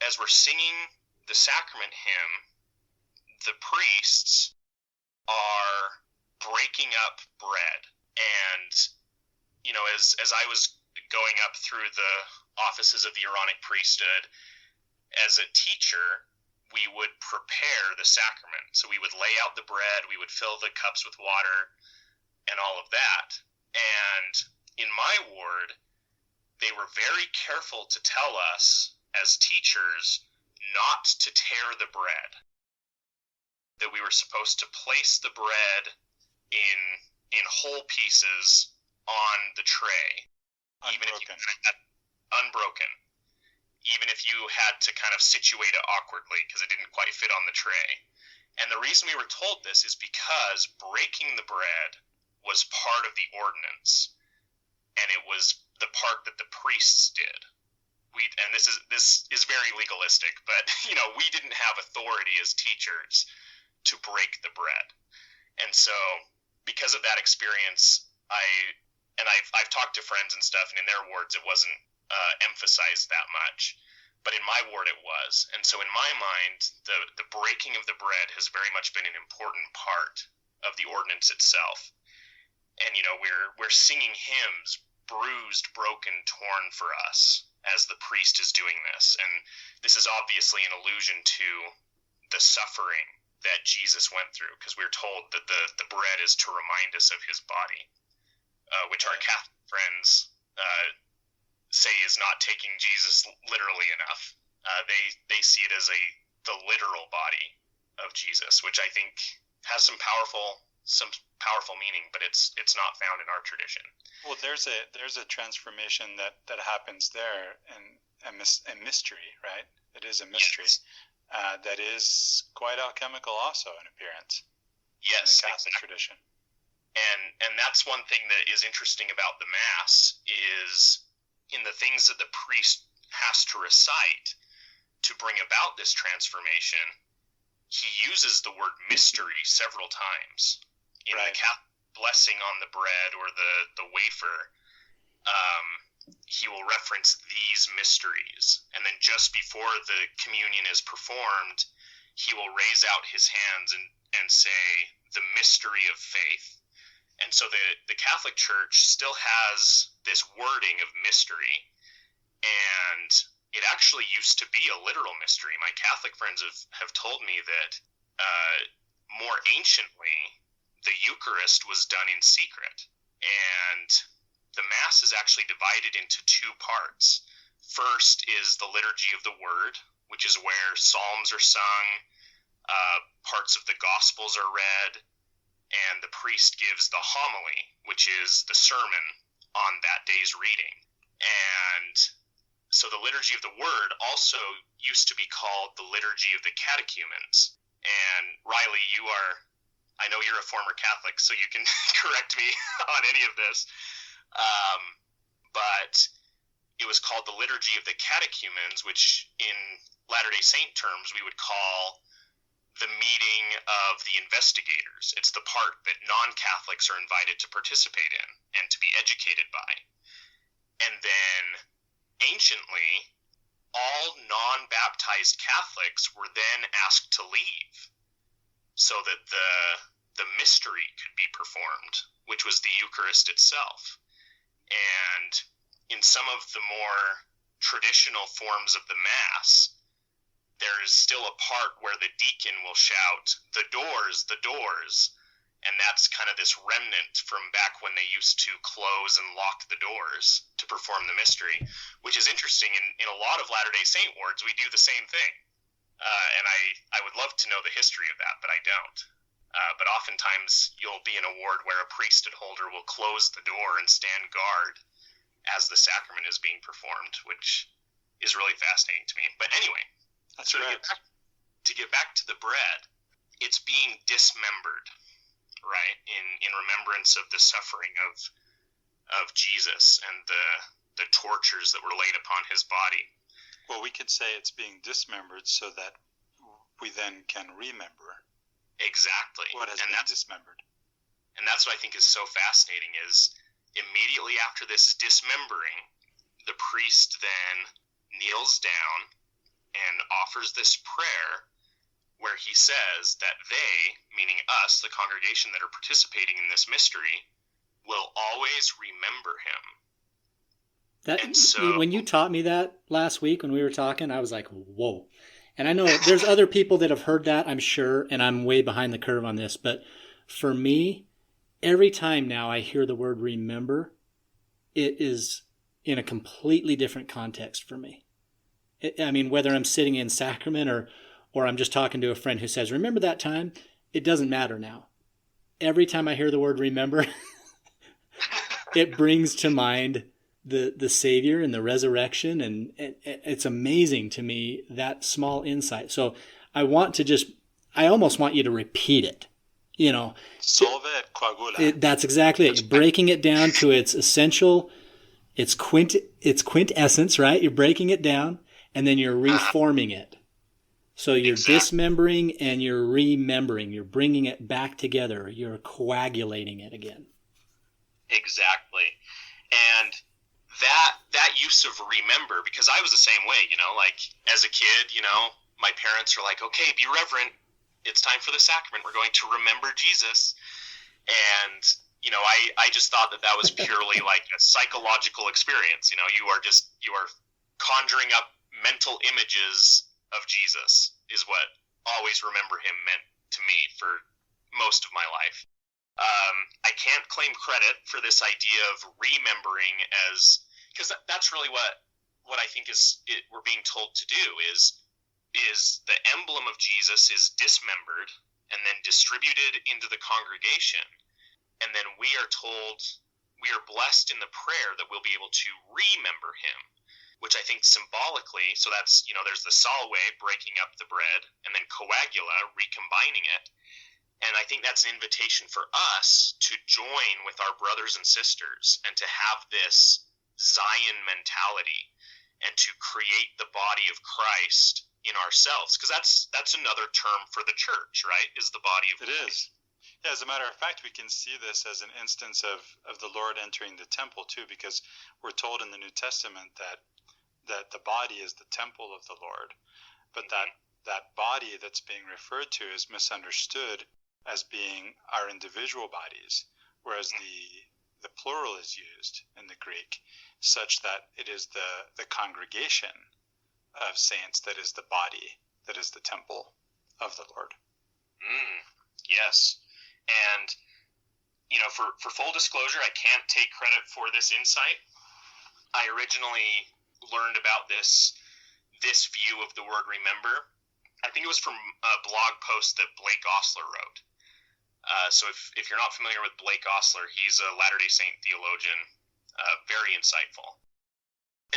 as we're singing the sacrament hymn, the priests are breaking up bread. And, as I was going up through the offices of the Aaronic priesthood, as a teacher, we would prepare the sacrament. So we would lay out the bread, we would fill the cups with water, and all of that. And in my ward, they were very careful to tell us as teachers not to tear the bread. That we were supposed to place the bread in whole pieces on the tray. Unbroken. unbroken, even if you had to kind of situate it awkwardly because it didn't quite fit on the tray. And the reason we were told this is because breaking the bread was part of the ordinance, and it was the part that the priests did. And this is very legalistic, but we didn't have authority as teachers to break the bread. And so because of that experience, I've talked to friends and stuff, and in their wards it wasn't emphasized that much, but in my ward it was. And so in my mind, the breaking of the bread has very much been an important part of the ordinance itself. And we're singing hymns, bruised, broken, torn for us, as the priest is doing this. And this is obviously an allusion to the suffering that Jesus went through, because we're told that the bread is to remind us of his body, which our Catholic friends say is not taking Jesus literally enough. They see it as the literal body of Jesus, which I think has some powerful meaning, but it's not found in our tradition. Well, there's a transformation that happens there, and a mystery, right? It is a mystery. Yes. That is quite alchemical also in appearance. Yes, in the Catholic exactly. tradition. And that's one thing that is interesting about the Mass is in the things that the priest has to recite to bring about this transformation, he uses the word mystery several times. In right. the Catholic blessing on the bread or the wafer, he will reference these mysteries. And then just before the communion is performed, he will raise out his hands and say, the mystery of faith. And so the Catholic Church still has this wording of mystery, and it actually used to be a literal mystery. My Catholic friends have told me that more anciently, the Eucharist was done in secret, and the Mass is actually divided into two parts. First is the liturgy of the Word, which is where psalms are sung, parts of the Gospels are read, and the priest gives the homily, which is the sermon on that day's reading. And so the liturgy of the Word also used to be called the liturgy of the catechumens. And Riley, I know you're a former Catholic, so you can correct me on any of this. But it was called the liturgy of the catechumens, which in Latter-day Saint terms we would call the meeting of the investigators. It's the part that non-Catholics are invited to participate in and to be educated by. And then anciently, all non-baptized Catholics were then asked to leave so that the mystery could be performed, which was the Eucharist itself. And in some of the more traditional forms of the Mass, there is still a part where the deacon will shout, the doors, and that's kind of this remnant from back when they used to close and lock the doors to perform the mystery, which is interesting. In a lot of Latter-day Saint wards, we do the same thing, and I would love to know the history of that, but I don't. But oftentimes you'll be in a ward where a priesthood holder will close the door and stand guard as the sacrament is being performed, which is really fascinating to me. But anyway, that's so right. To get back to the bread, it's being dismembered, right? In remembrance of the suffering of Jesus and the tortures that were laid upon his body. Well, we could say it's being dismembered so that we then can remember. Exactly. What has been dismembered. And that's what I think is so fascinating is immediately after this dismembering, the priest then kneels down and offers this prayer where he says that they, meaning us, the congregation that are participating in this mystery, will always remember him. When you taught me that last week when we were talking, I was like, whoa. And I know there's other people that have heard that, I'm sure, and I'm way behind the curve on this. But for me, every time now I hear the word remember, it is in a completely different context for me. Whether I'm sitting in sacrament or I'm just talking to a friend who says, remember that time? It doesn't matter now. Every time I hear the word remember, it brings to mind the Savior and the resurrection, and it's amazing to me, that small insight. So I almost want you to repeat it. Solve it, coagula. That's exactly it. You're breaking it down to its essential, its quintessence, right? You're breaking it down, and then you're reforming it. So you're dismembering and you're remembering. You're bringing it back together. You're coagulating it again. Exactly. And that use of remember, because I was the same way, like as a kid, my parents are like, okay, be reverent. It's time for the sacrament. We're going to remember Jesus. And, I just thought that was purely like a psychological experience. You are conjuring up mental images of Jesus is what always remember him meant to me for most of my life. I can't claim credit for this idea of remembering, because that's really what I think we're being told to do is the emblem of Jesus is dismembered and then distributed into the congregation, and then we are told, we are blessed in the prayer that we'll be able to remember him, which I think symbolically, so that's, there's the salve, breaking up the bread, and then coagula, recombining it. And I think that's an invitation for us to join with our brothers and sisters and to have this Zion mentality and to create the body of Christ in ourselves. Because that's another term for the church, right? Is the body of Christ. It is. Yeah, as a matter of fact, we can see this as an instance of the Lord entering the temple too, because we're told in the New Testament that the body is the temple of the Lord. But that body that's being referred to is misunderstood as being our individual bodies, whereas the plural is used in the Greek, such that it is the congregation of saints that is the body, that is the temple of the Lord. Yes. And, for full disclosure, I can't take credit for this insight. I originally learned about this view of the word remember. I think it was from a blog post that Blake Ostler wrote. So if you're not familiar with Blake Ostler, he's a Latter-day Saint theologian, very insightful.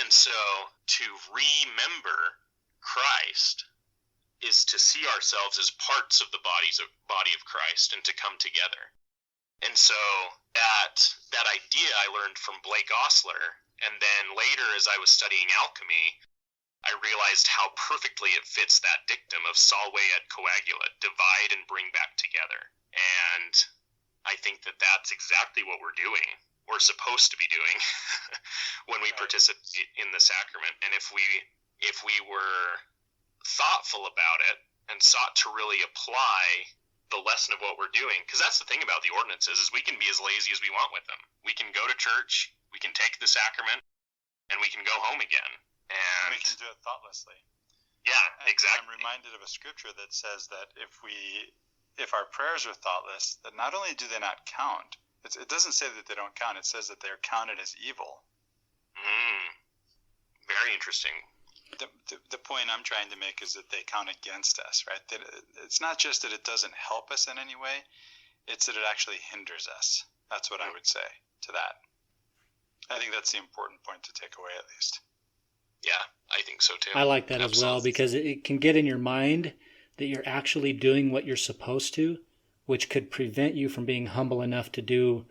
And so to remember Christ is to see ourselves as parts of the body of Christ and to come together. And so that idea I learned from Blake Ostler, and then later as I was studying alchemy, I realized how perfectly it fits that dictum of salve et coagula, divide and bring back together. And I think that's exactly what we're doing. We're supposed to be doing when we participate in the sacrament. And if we were thoughtful about it and sought to really apply the lesson of what we're doing, because that's the thing about the ordinances, is we can be as lazy as we want with them. We can go to church, we can take the sacrament, and we can go home again. And we can do it thoughtlessly. Yeah, exactly. I'm reminded of a scripture that says that if our prayers are thoughtless, that not only do they not count, it doesn't say that they don't count, it says that they're counted as evil. Very interesting. The point I'm trying to make is that they count against us, right? That it's not just that it doesn't help us in any way, it's that it actually hinders us. That's what I would say to that. I think that's the important point to take away, at least. Yeah, I think so too. I like that as well, because it can get in your mind that you're actually doing what you're supposed to, which could prevent you from being humble enough to do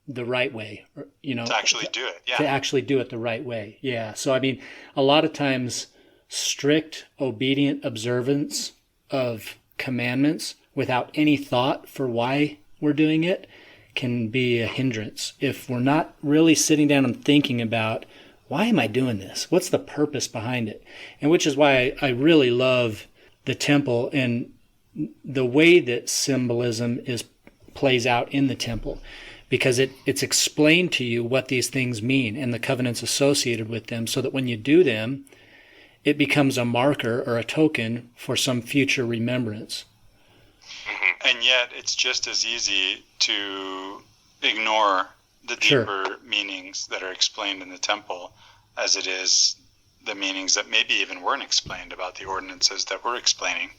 the right way, or, to actually do it. Yeah. To actually do it the right way. Yeah. So, I mean, a lot of times strict, obedient observance of commandments without any thought for why we're doing it can be a hindrance. If we're not really sitting down and thinking about, why am I doing this? What's the purpose behind it? And which is why I really love the temple and the way that symbolism plays out in the temple, because it's explained to you what these things mean and the covenants associated with them, so that when you do them, it becomes a marker or a token for some future remembrance. And yet it's just as easy to ignore the deeper meanings that are explained in the temple as it is the meanings that maybe even weren't explained about the ordinances that we're explaining.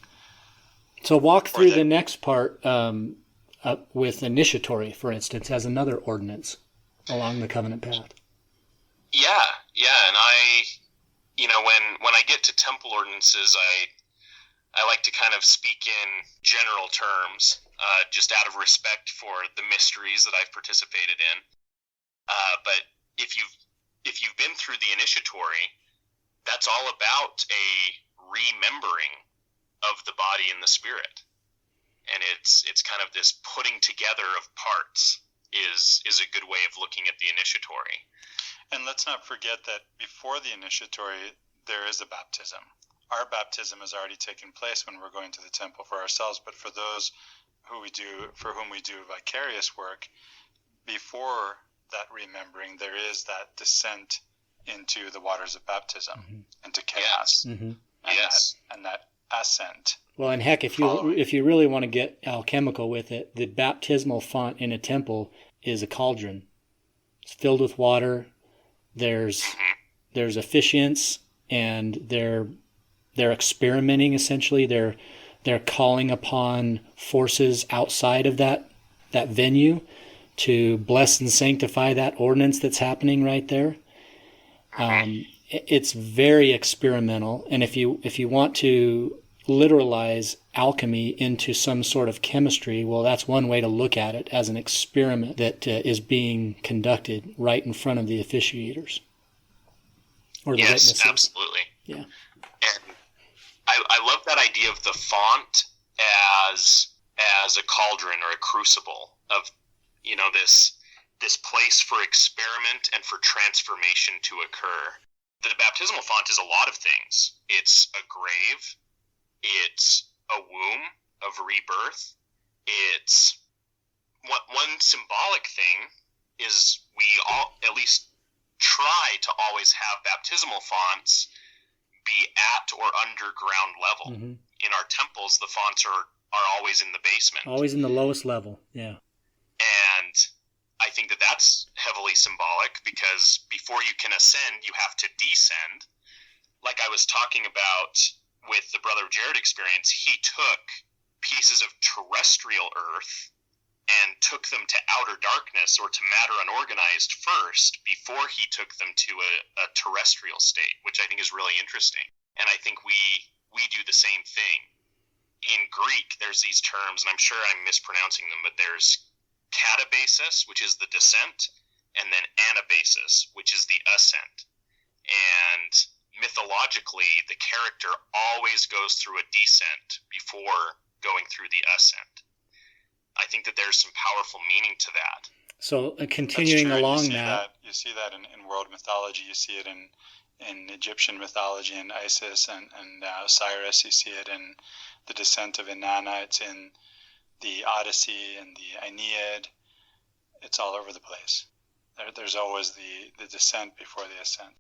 So walk through the next part with initiatory, for instance, as another ordinance along the covenant path. Yeah, and when I get to temple ordinances, I like to kind of speak in general terms, just out of respect for the mysteries that I've participated in. But if you've been through the initiatory, that's all about a remembering of the body and the spirit, and it's kind of this putting together of parts is a good way of looking at the initiatory. And let's not forget that before the initiatory, there is a baptism. Our baptism has already taken place when we're going to the temple for ourselves, but for those for whom we do vicarious work, before that remembering, there is that descent into the waters of baptism, into chaos, and that ascent. Well, and heck, if you really want to get alchemical with it, the baptismal font in a temple is a cauldron. It's filled with water. There's officiants, and they're experimenting essentially. They're calling upon forces outside of that venue to bless and sanctify that ordinance that's happening right there. It's very experimental, and if you want to literalize alchemy into some sort of chemistry, well, that's one way to look at it, as an experiment that is being conducted right in front of the officiators or the witnesses. Yes, absolutely. Yeah, and I love that idea of the font as a cauldron or a crucible of this place for experiment and for transformation to occur. The baptismal font is a lot of things. It's a grave. It's a womb of rebirth. It's one symbolic thing is we all at least try to always have baptismal fonts be at or underground level. In our temples, the fonts are always in the basement. Always in the lowest level, yeah. And I think that that's heavily symbolic, because before you can ascend, you have to descend. Like I was talking about with the Brother Jared experience, he took pieces of terrestrial earth and took them to outer darkness, or to matter unorganized first, before he took them to a terrestrial state, which I think is really interesting. And I think we do the same thing. In Greek, there's these terms, and I'm sure I'm mispronouncing them, but there's catabasis, which is the descent, and then anabasis, which is the ascent. And mythologically, the character always goes through a descent before going through the ascent. I think that there's some powerful meaning to that. So continuing along you see that in world mythology. You see it in Egyptian mythology, in Isis and Osiris. You see it in the descent of Inanna. It's in the Odyssey and the Aeneid. It's all over the place. There's always the descent before the ascent.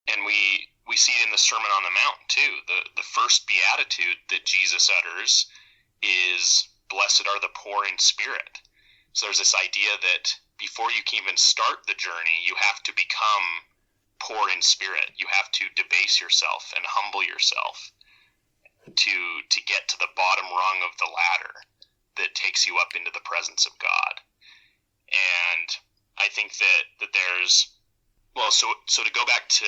And we see it in the Sermon on the Mount too. The first beatitude that Jesus utters is, "Blessed are the poor in spirit." So there's this idea that before you can even start the journey, you have to become poor in spirit. You have to debase yourself and humble yourself to get to the bottom rung of the ladder that takes you up into the presence of God. And I think that there's, well, so to go back to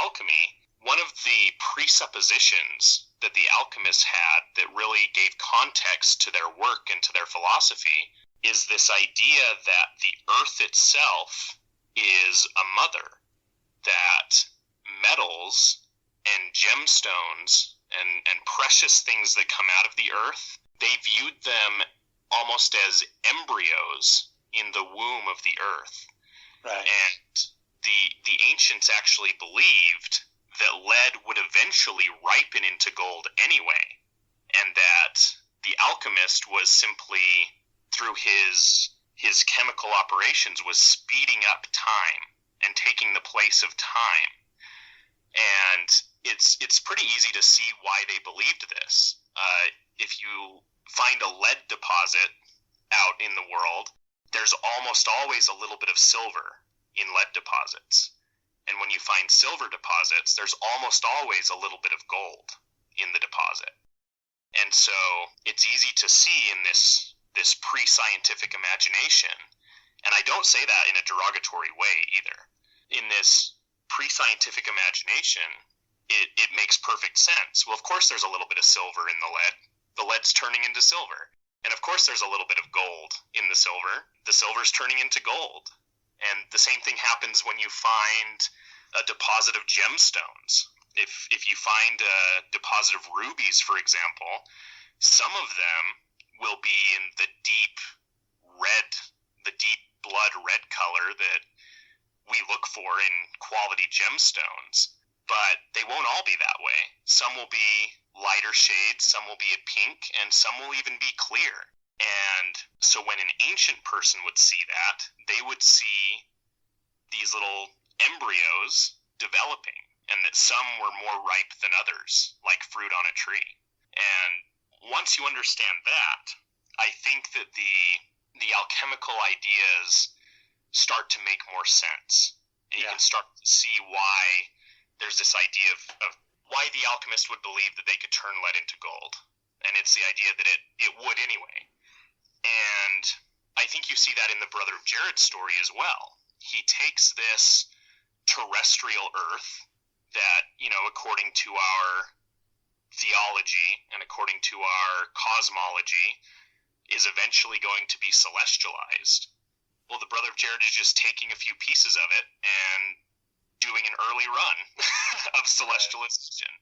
alchemy, one of the presuppositions that the alchemists had that really gave context to their work and to their philosophy is this idea that the earth itself is a mother, that metals and gemstones and precious things that come out of the earth, they viewed them almost as embryos in the womb of the earth. Right. And the ancients actually believed that lead would eventually ripen into gold anyway, and that the alchemist was simply, through his chemical operations, was speeding up time and taking the place of time. And it's pretty easy to see why they believed this. If you find a lead deposit out in the world, there's almost always a little bit of silver in lead deposits. And when you find silver deposits, there's almost always a little bit of gold in the deposit. And so it's easy to see in this pre-scientific imagination, and I don't say that in a derogatory way either, in this pre-scientific imagination, it makes perfect sense. Well, of course there's a little bit of silver in the lead. The lead's turning into silver. And of course there's a little bit of gold in the silver. The silver's turning into gold. And the same thing happens when you find a deposit of gemstones. If you find a deposit of rubies, for example, some of them will be in the deep blood red color that we look for in quality gemstones. But they won't all be that way. Some will be lighter shades, some will be a pink, and some will even be clear. And so when an ancient person would see that, they would see these little embryos developing, and that some were more ripe than others, like fruit on a tree. And once you understand that, I think that the alchemical ideas start to make more sense. And you can start to see why there's this idea of why the alchemist would believe that they could turn lead into gold. And it's the idea that it would anyway. And I think you see that in the Brother of Jared story as well. He takes this terrestrial earth that, according to our theology and according to our cosmology, is eventually going to be celestialized. Well, the Brother of Jared is just taking a few pieces of it and doing an early run of celestialization,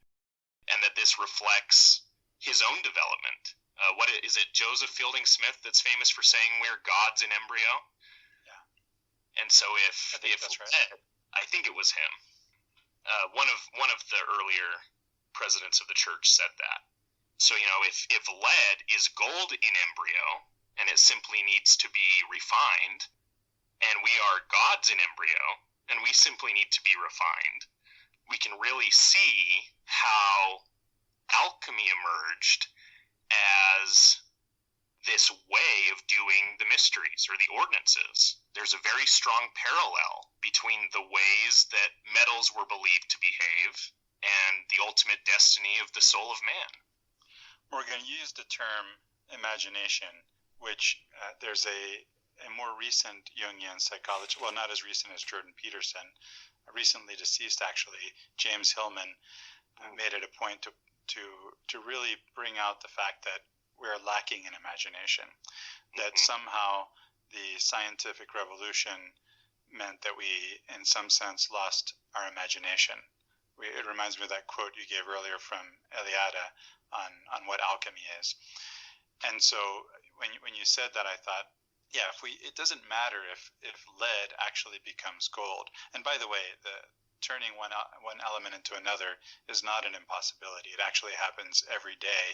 and that this reflects his own development. What is it, Joseph Fielding Smith, that's famous for saying we're gods in embryo? Yeah. And so if that's right. I think it was him. One of the earlier presidents of the church said that. So if lead is gold in embryo and it simply needs to be refined, and we are gods in embryo and we simply need to be refined, we can really see how alchemy emerged as this way of doing the mysteries or the ordinances. There's a very strong parallel between the ways that metals were believed to behave and the ultimate destiny of the soul of man. Morgan, you used the term imagination, which there's a more recent Jungian psychologist, well, not as recent as Jordan Peterson, recently deceased actually, James Hillman, made it a point to really bring out the fact that we're lacking in imagination, that somehow the scientific revolution meant that we, in some sense, lost our imagination. It reminds me of that quote you gave earlier from Eliade on what alchemy is. And so when you said that, I thought, yeah, it doesn't matter if lead actually becomes gold. And by the way, the turning one element into another is not an impossibility. It actually happens every day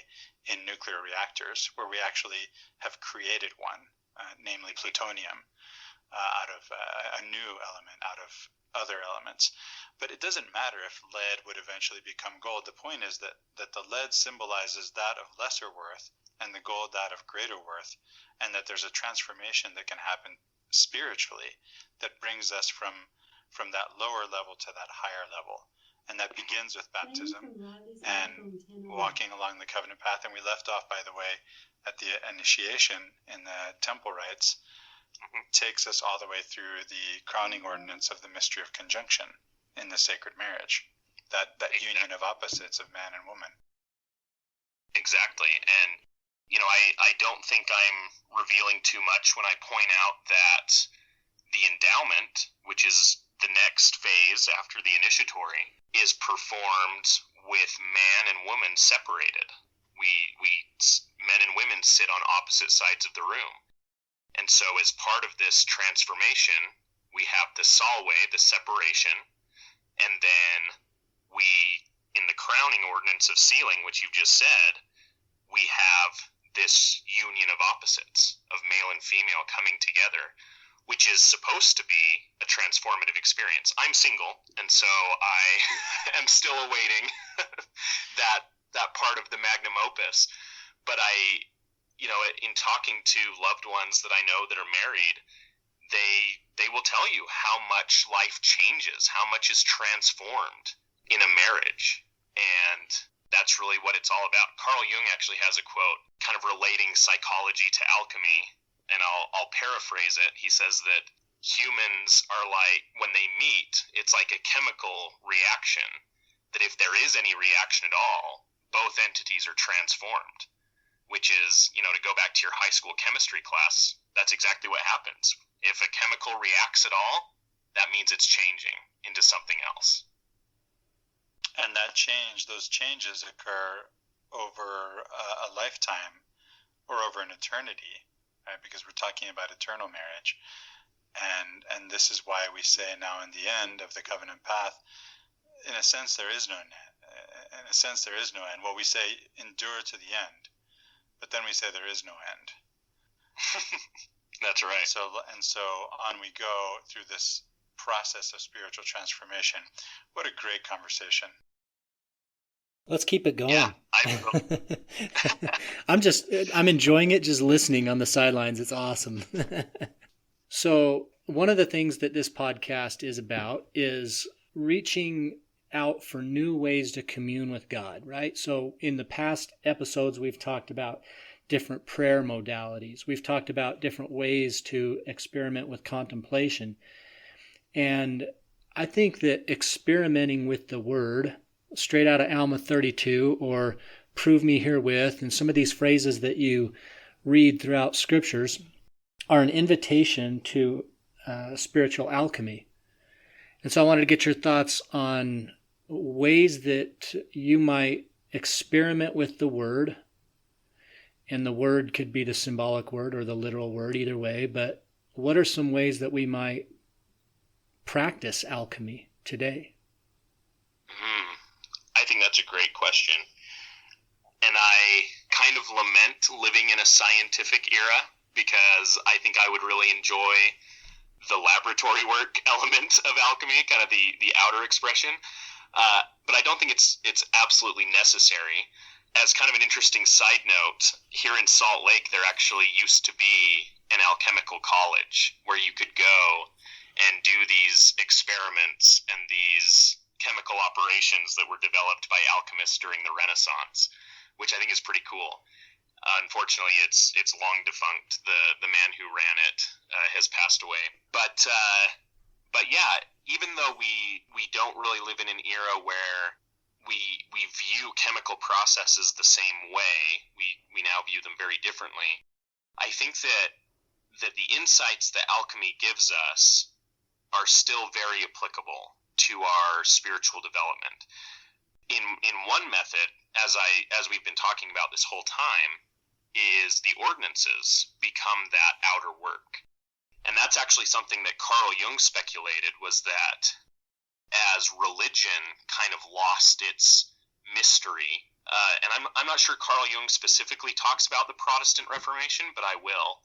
in nuclear reactors, where we actually have created one, namely plutonium, out of a new element, out of other elements. But it doesn't matter if lead would eventually become gold. The point is that the lead symbolizes that of lesser worth and the gold that of greater worth, and that there's a transformation that can happen spiritually that brings us from that lower level to that higher level. And that begins with baptism and walking along the covenant path. And we left off, by the way, at the initiation in the temple rites, takes us all the way through the crowning ordinance of the mystery of conjunction in the sacred marriage, that union of opposites of man and woman. Exactly. And I don't think I'm revealing too much when I point out that the endowment, which is the next phase after the initiatory, is performed with man and woman separated. We men and women sit on opposite sides of the room. And so as part of this transformation, we have the salve, the separation, and then we, in the crowning ordinance of sealing, which you've just said, we have this union of opposites, of male and female coming together, which is supposed to be a transformative experience. I'm single, and so I am still awaiting that part of the magnum opus. But in talking to loved ones that I know that are married, they will tell you how much life changes, how much is transformed in a marriage. And that's really what it's all about. Carl Jung actually has a quote kind of relating psychology to alchemy, and I'll paraphrase it. He says that humans are like, when they meet, it's like a chemical reaction, that if there is any reaction at all, both entities are transformed, which is, to go back to your high school chemistry class, that's exactly what happens. If a chemical reacts at all, that means it's changing into something else. And those changes occur over a lifetime or over an eternity, right? Because we're talking about eternal marriage. And this is why we say now in the end of the covenant path, in a sense, there is no end. In a sense, there is no end. Well, we say endure to the end, but then we say there is no end. That's right. And so on we go through this process of spiritual transformation. What a great conversation. Let's keep it going. Yeah, I'm enjoying it just listening on the sidelines. It's awesome. So one of the things that this podcast is about is reaching out for new ways to commune with God, right? So in the past episodes, we've talked about different prayer modalities. We've talked about different ways to experiment with contemplation. And I think that experimenting with the Word, straight out of Alma 32, or prove me herewith, and some of these phrases that you read throughout scriptures are an invitation to spiritual alchemy. And so I wanted to get your thoughts on ways that you might experiment with the Word, and the Word could be the symbolic word or the literal word, either way, but what are some ways that we might practice alchemy today? I think that's a great question. And I kind of lament living in a scientific era, because I think I would really enjoy the laboratory work element of alchemy, kind of the outer expression. But I don't think it's absolutely necessary. As kind of an interesting side note, here in Salt Lake, there actually used to be an alchemical college where you could go and do these experiments and these chemical operations that were developed by alchemists during the Renaissance, which I think is pretty cool. Unfortunately, it's long defunct. The man who ran it has passed away. But yeah, even though we don't really live in an era where we view chemical processes the same way, we now view them very differently. I think that the insights that alchemy gives us are still very applicable to our spiritual development. In one method, as we've been talking about this whole time, is the ordinances become that outer work. And that's actually something that Carl Jung speculated, was that as religion kind of lost its mystery, and I'm not sure Carl Jung specifically talks about the Protestant Reformation, but I will.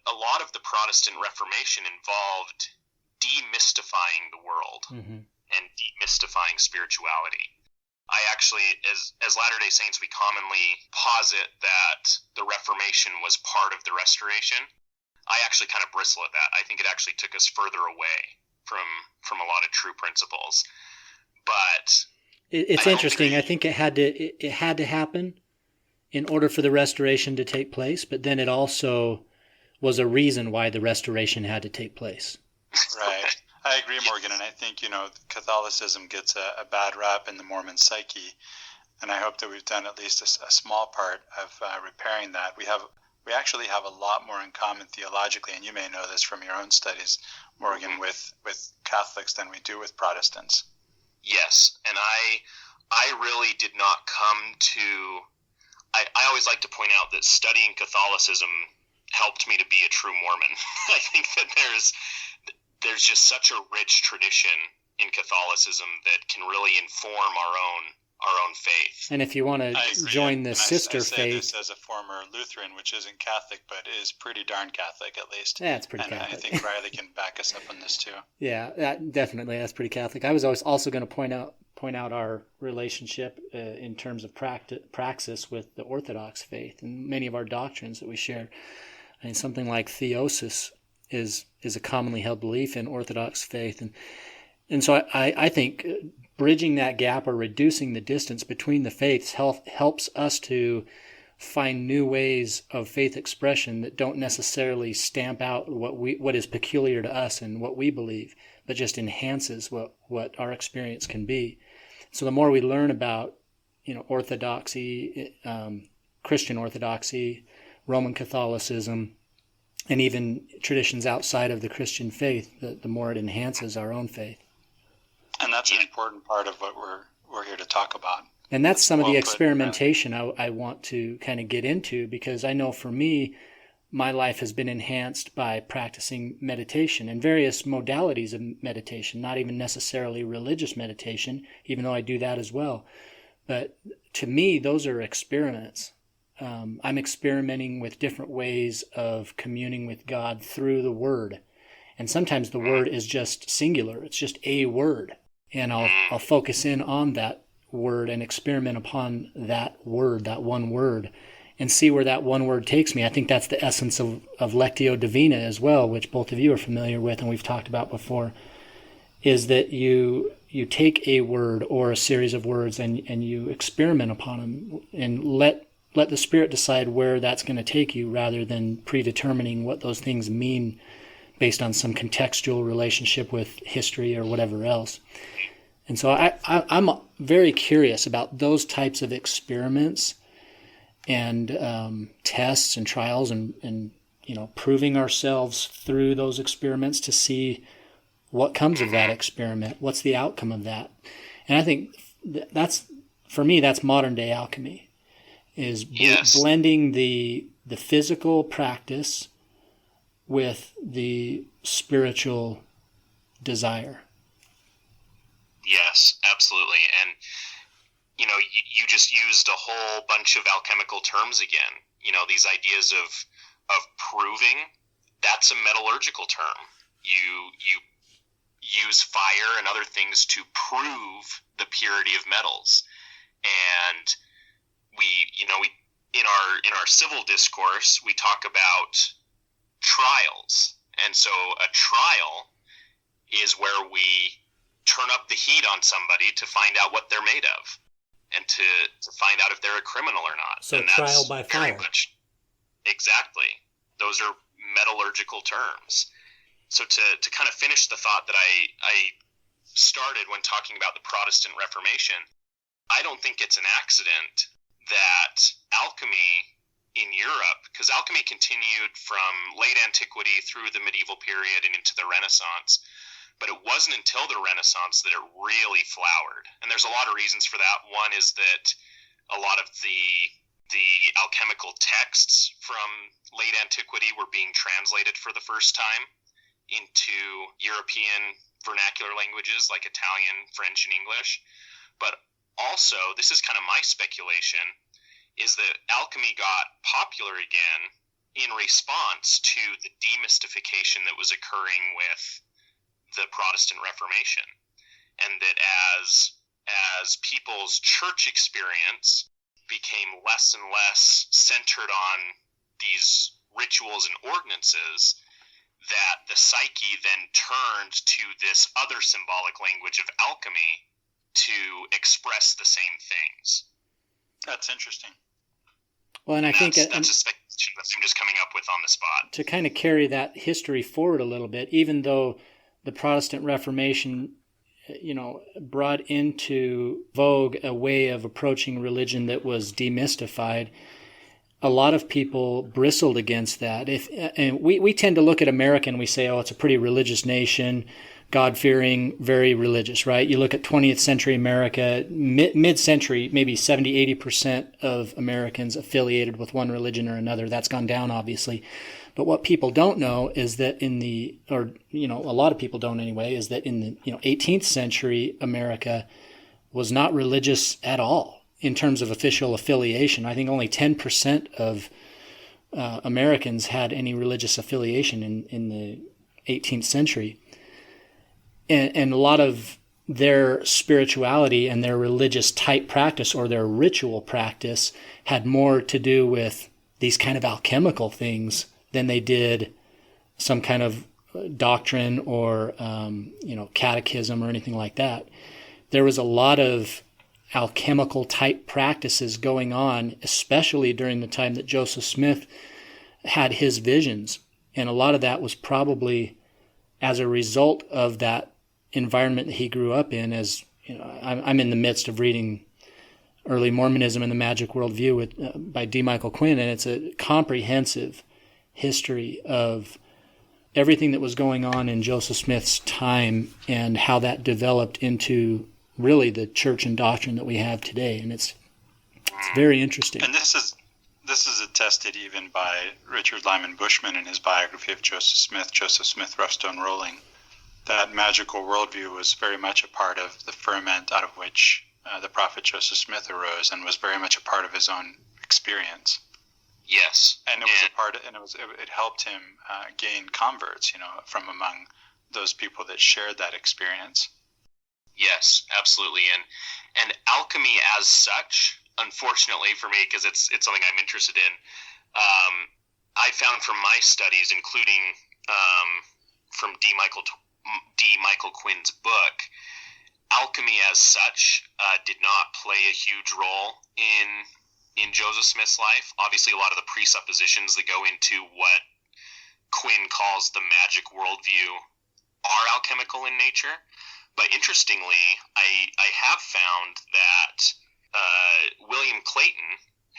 A lot of the Protestant Reformation involved demystifying the world and demystifying spirituality. I actually, as Latter-day Saints, we commonly posit that the Reformation was part of the Restoration. I actually kind of bristle at that. I think it actually took us further away from a lot of true principles. But it's interesting. I think it had to happen in order for the Restoration to take place, but then it also was a reason why the Restoration had to take place. Right. I agree, Morgan, and I think, Catholicism gets a bad rap in the Mormon psyche, and I hope that we've done at least a small part of repairing that. We actually have a lot more in common theologically, and you may know this from your own studies, Morgan, with Catholics than we do with Protestants. Yes, and I really did not come to... I always like to point out that studying Catholicism helped me to be a true Mormon. I think that there's just such a rich tradition in Catholicism that can really inform our own faith. And if you want to join the sister faith, I say this as a former Lutheran, which isn't Catholic, but is pretty darn Catholic at least. Yeah, it's pretty and Catholic. I think Riley can back us up on this too. Yeah, definitely, that's pretty Catholic. I was also going to point out our relationship in terms of praxis with the Orthodox faith and many of our doctrines that we share. I mean, something like theosis is a commonly held belief in Orthodox faith, and so I think bridging that gap or reducing the distance between the faiths helps us to find new ways of faith expression that don't necessarily stamp out what is peculiar to us and what we believe, but just enhances what our experience can be. So the more we learn about, orthodoxy, Christian orthodoxy, Roman Catholicism, and even traditions outside of the Christian faith, the more it enhances our own faith. And that's an important part of what we're here to talk about. And that's some of the experimentation I want to kind of get into, because I know for me, my life has been enhanced by practicing meditation and various modalities of meditation, not even necessarily religious meditation, even though I do that as well. But to me, those are experiments. I'm experimenting with different ways of communing with God through the Word. And sometimes the Word is just singular. It's just a word. And I'll focus in on that word and experiment upon that word, that one word, and see where that one word takes me. I think that's the essence of Lectio Divina as well, which both of you are familiar with and we've talked about before, is that you take a word or a series of words and you experiment upon them and let the Spirit decide where that's going to take you, rather than predetermining what those things mean based on some contextual relationship with history or whatever else. And so I'm very curious about those types of experiments and tests and trials and proving ourselves through those experiments to see what comes of that experiment, what's the outcome of that. And I think for me, that's modern day alchemy, is blending the physical practice with the spiritual desire. Yes, absolutely. And, you just used a whole bunch of alchemical terms again. These ideas of proving, that's a metallurgical term. You use fire and other things to prove the purity of metals. And we in our civil discourse, we talk about trials. And so a trial is where we turn up the heat on somebody to find out what they're made of and to find out if they're a criminal or not. So and that's trial by fire. Exactly. Those are metallurgical terms. So to kind of finish the thought that I started when talking about the Protestant Reformation, I don't think it's an accident that alchemy in Europe, because alchemy continued from late antiquity through the medieval period and into the Renaissance, but it wasn't until the Renaissance that it really flowered. And there's a lot of reasons for that. One is that a lot of the alchemical texts from late antiquity were being translated for the first time into European vernacular languages like Italian, French, and English. But also, this is kind of my speculation, is that alchemy got popular again in response to the demystification that was occurring with the Protestant Reformation. And that as people's church experience became less and less centered on these rituals and ordinances, that the psyche then turned to this other symbolic language of alchemy to express the same things. That's interesting. Well, and I think that's a speculation that I'm just coming up with on the spot. To kind of carry that history forward a little bit, even though the Protestant Reformation, brought into vogue a way of approaching religion that was demystified, a lot of people bristled against that. And we tend to look at America and we say, oh, it's a pretty religious nation, God-fearing, very religious, right? You look at 20th century America, mid-century, maybe 70-80% of Americans affiliated with one religion or another. That's gone down, obviously. But what people don't know is that a lot of people don't anyway, is that in the 18th century America was not religious at all in terms of official affiliation. I think only 10% of Americans had any religious affiliation in the 18th century. And a lot of their spirituality and their religious type practice or their ritual practice had more to do with these kind of alchemical things than they did some kind of doctrine or catechism or anything like that. There was a lot of alchemical type practices going on, especially during the time that Joseph Smith had his visions. And a lot of that was probably as a result of that environment that he grew up in. As you know, I'm in the midst of reading Early Mormonism and the Magic Worldview by D. Michael Quinn, and it's a comprehensive history of everything that was going on in Joseph Smith's time and how that developed into really the church and doctrine that we have today. And it's very interesting. And this is attested even by Richard Lyman Bushman in his biography of Joseph Smith, Rough Stone Rolling. That magical worldview was very much a part of the ferment out of which the prophet Joseph Smith arose, and was very much a part of his own experience. Yes, and it helped him gain converts, from among those people that shared that experience. Yes, absolutely, and alchemy as such, unfortunately for me, because it's something I'm interested in, I found from my studies, including from D. Michael Quinn's book, alchemy as such did not play a huge role in Joseph Smith's life. Obviously, a lot of the presuppositions that go into what Quinn calls the magic worldview are alchemical in nature. But interestingly, I have found that William Clayton,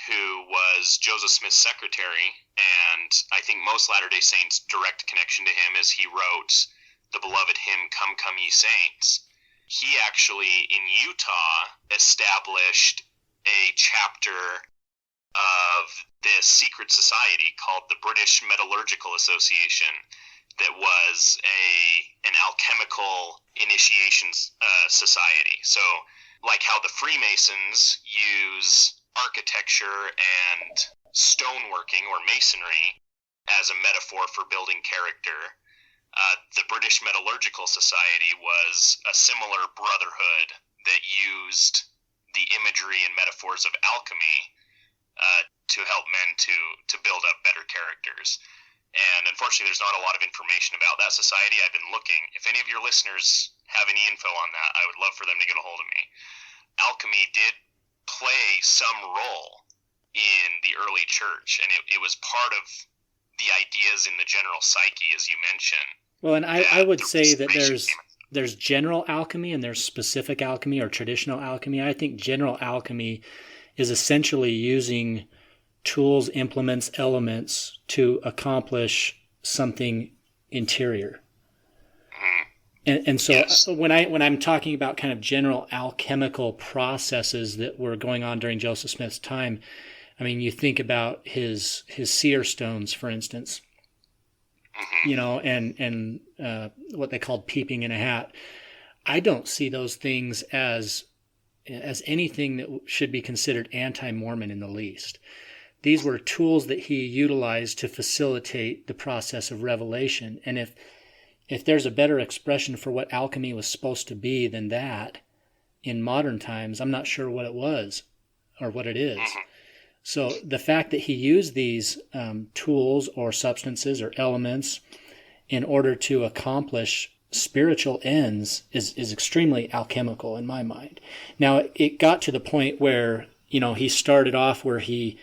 who was Joseph Smith's secretary, and I think most Latter-day Saints' direct connection to him is he wrote the beloved hymn, Come, Come Ye Saints. He actually, in Utah, established a chapter of this secret society called the British Metallurgical Association that was an alchemical initiation society. So, like how the Freemasons use architecture and stoneworking or masonry as a metaphor for building character, the British Metallurgical Society was a similar brotherhood that used the imagery and metaphors of alchemy to help men to build up better characters. And unfortunately, there's not a lot of information about that society. I've been looking. If any of your listeners have any info on that, I would love for them to get a hold of me. Alchemy did play some role in the early church, and it was part of the ideas in the general psyche, as you mentioned. Well, and I would say that there's general alchemy and there's specific alchemy or traditional alchemy. I think general alchemy is essentially using tools, implements, elements to accomplish something interior. And so yes. when I'm talking about kind of general alchemical processes that were going on during Joseph Smith's time, I mean, you think about his seer stones, for instance, and what they called peeping in a hat. I don't see those things as anything that should be considered anti-Mormon in the least. These were tools that he utilized to facilitate the process of revelation. And if there's a better expression for what alchemy was supposed to be than that in modern times, I'm not sure what it was or what it is. So the fact that he used these tools or substances or elements in order to accomplish spiritual ends is extremely alchemical in my mind. Now, it got to the point where, he started off where he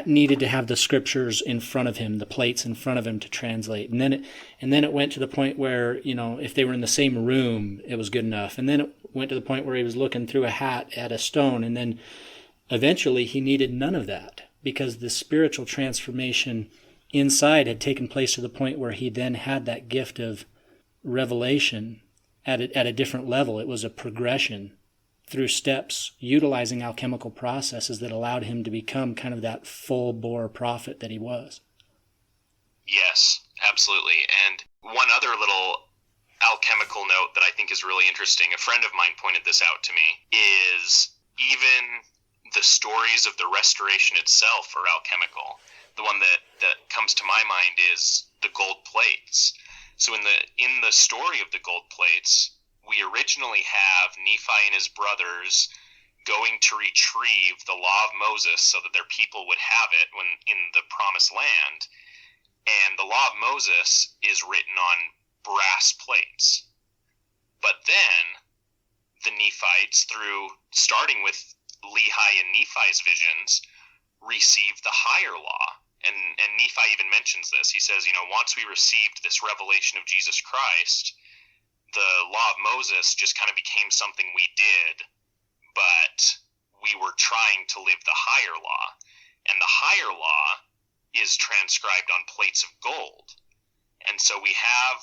needed to have the scriptures in front of him, the plates in front of him to translate. And then it went to the point where, if they were in the same room, it was good enough. And then it went to the point where he was looking through a hat at a stone. And then eventually he needed none of that because the spiritual transformation inside had taken place to the point where he then had that gift of revelation at a different level. It was a progression through steps, utilizing alchemical processes that allowed him to become kind of that full-bore prophet that he was. Yes, absolutely. And one other little alchemical note that I think is really interesting, a friend of mine pointed this out to me, is even the stories of the restoration itself are alchemical. The one that comes to my mind is the gold plates. So in the story of the gold plates, we originally have Nephi and his brothers going to retrieve the law of Moses so that their people would have it when in the promised land. And the law of Moses is written on brass plates. But then the Nephites, through starting with Lehi and Nephi's visions, received the higher law. And Nephi even mentions this. He says, once we received this revelation of Jesus Christ, the law of Moses just kind of became something we did, but we were trying to live the higher law. And the higher law is transcribed on plates of gold. And so we have,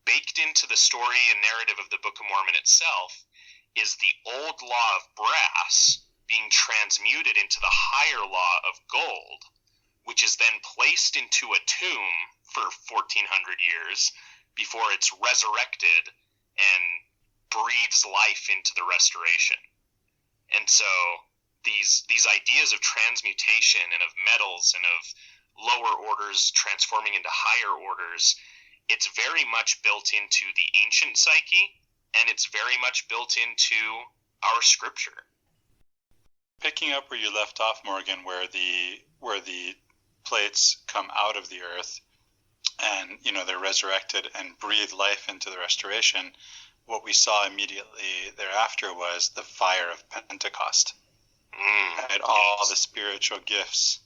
baked into the story and narrative of the Book of Mormon itself, is the old law of brass being transmuted into the higher law of gold, which is then placed into a tomb for 1,400 years before it's resurrected and breathes life into the restoration. And so these ideas of transmutation and of metals and of lower orders transforming into higher orders, it's very much built into the ancient psyche, and it's very much built into our scripture. Picking up where you left off, Morgan, where the plates come out of the earth and they're resurrected and breathe life into the restoration, what we saw immediately thereafter was the fire of Pentecost. And all the spiritual gifts.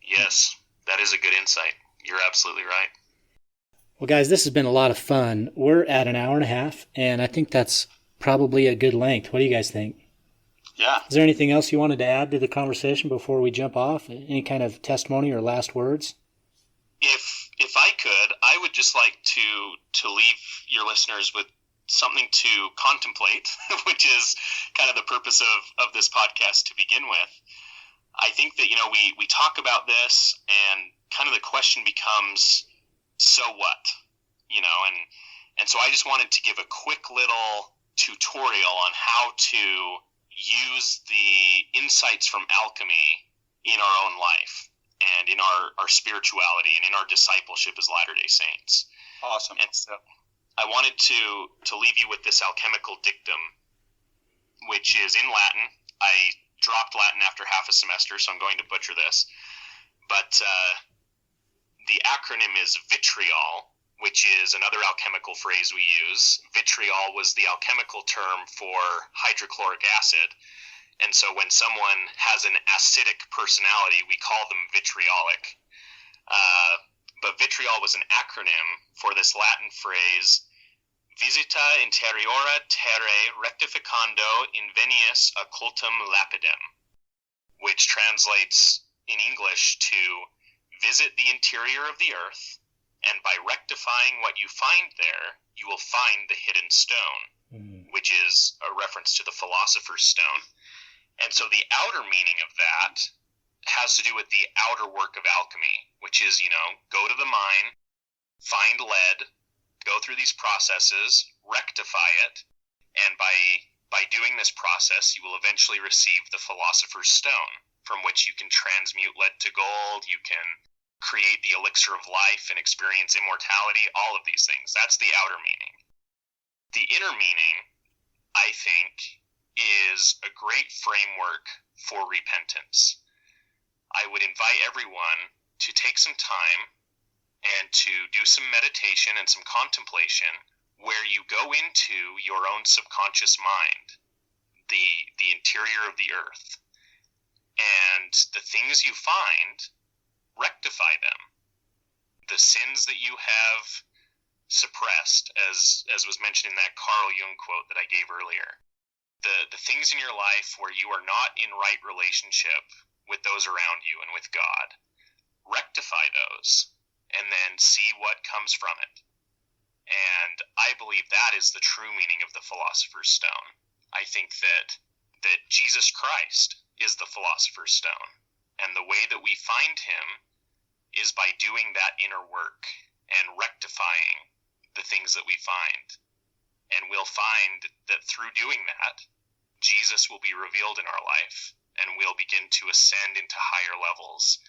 Yes, that is a good insight. You're absolutely right. Well, guys, this has been a lot of fun. We're at an hour and a half, and I think that's probably a good length. What do you guys think? Yeah. Is there anything else you wanted to add to the conversation before we jump off? Any kind of testimony or last words? If I could, I would just like to leave your listeners with something to contemplate, which is kind of the purpose of this podcast to begin with. I think that, we talk about this and kind of the question becomes, so what? And so I just wanted to give a quick little tutorial on how to use the insights from alchemy in our own life and in our spirituality and in our discipleship as Latter-day Saints. Awesome. And so I wanted to leave you with this alchemical dictum, which is in Latin. I dropped Latin after half a semester, so I'm going to butcher this. But the acronym is vitriol, which is another alchemical phrase we use. Vitriol was the alchemical term for hydrochloric acid. And so when someone has an acidic personality, we call them vitriolic. But vitriol was an acronym for this Latin phrase, visita interiora terrae rectificando invenius occultum lapidem, which translates in English to visit the interior of the earth, and by rectifying what you find there, you will find the hidden stone, which is a reference to the philosopher's stone. And so the outer meaning of that has to do with the outer work of alchemy, which is, go to the mine, find lead, go through these processes, rectify it, and by doing this process, you will eventually receive the philosopher's stone, from which you can transmute lead to gold, you can create the elixir of life and experience immortality, all of these things. That's the outer meaning. The inner meaning, I think, is a great framework for repentance. I would invite everyone to take some time and to do some meditation and some contemplation where you go into your own subconscious mind, the interior of the earth, and the things you find, rectify them. The sins that you have suppressed, as was mentioned in that Carl Jung quote that I gave earlier, the things in your life where you are not in right relationship with those around you and with God, rectify those, and then see what comes from it. And I believe that is the true meaning of the philosopher's stone. I think that Jesus Christ is the philosopher's stone, and the way that we find him is by doing that inner work and rectifying the things that we find. And we'll find that through doing that, Jesus will be revealed in our life, and we'll begin to ascend into higher levels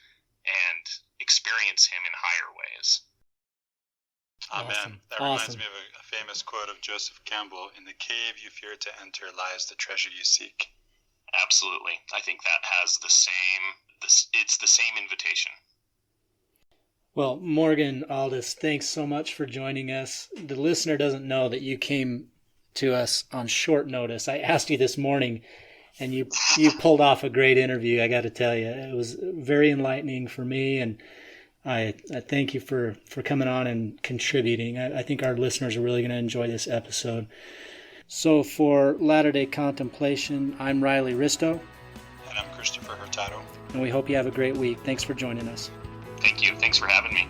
and experience him in higher ways. Amen. That reminds me of a famous quote of Joseph Campbell, "In the cave you fear to enter lies the treasure you seek." Absolutely. I think that has it's the same invitation. Well, Morgan Aldous, thanks so much for joining us. The listener doesn't know that you came to us on short notice. I asked you this morning, and you pulled off a great interview, I got to tell you. It was very enlightening for me, and I thank you for coming on and contributing. I think our listeners are really going to enjoy this episode. So for Latter-day Contemplation, I'm Riley Risto. And I'm Christopher Hurtado. And we hope you have a great week. Thanks for joining us. Thank you. Thanks for having me.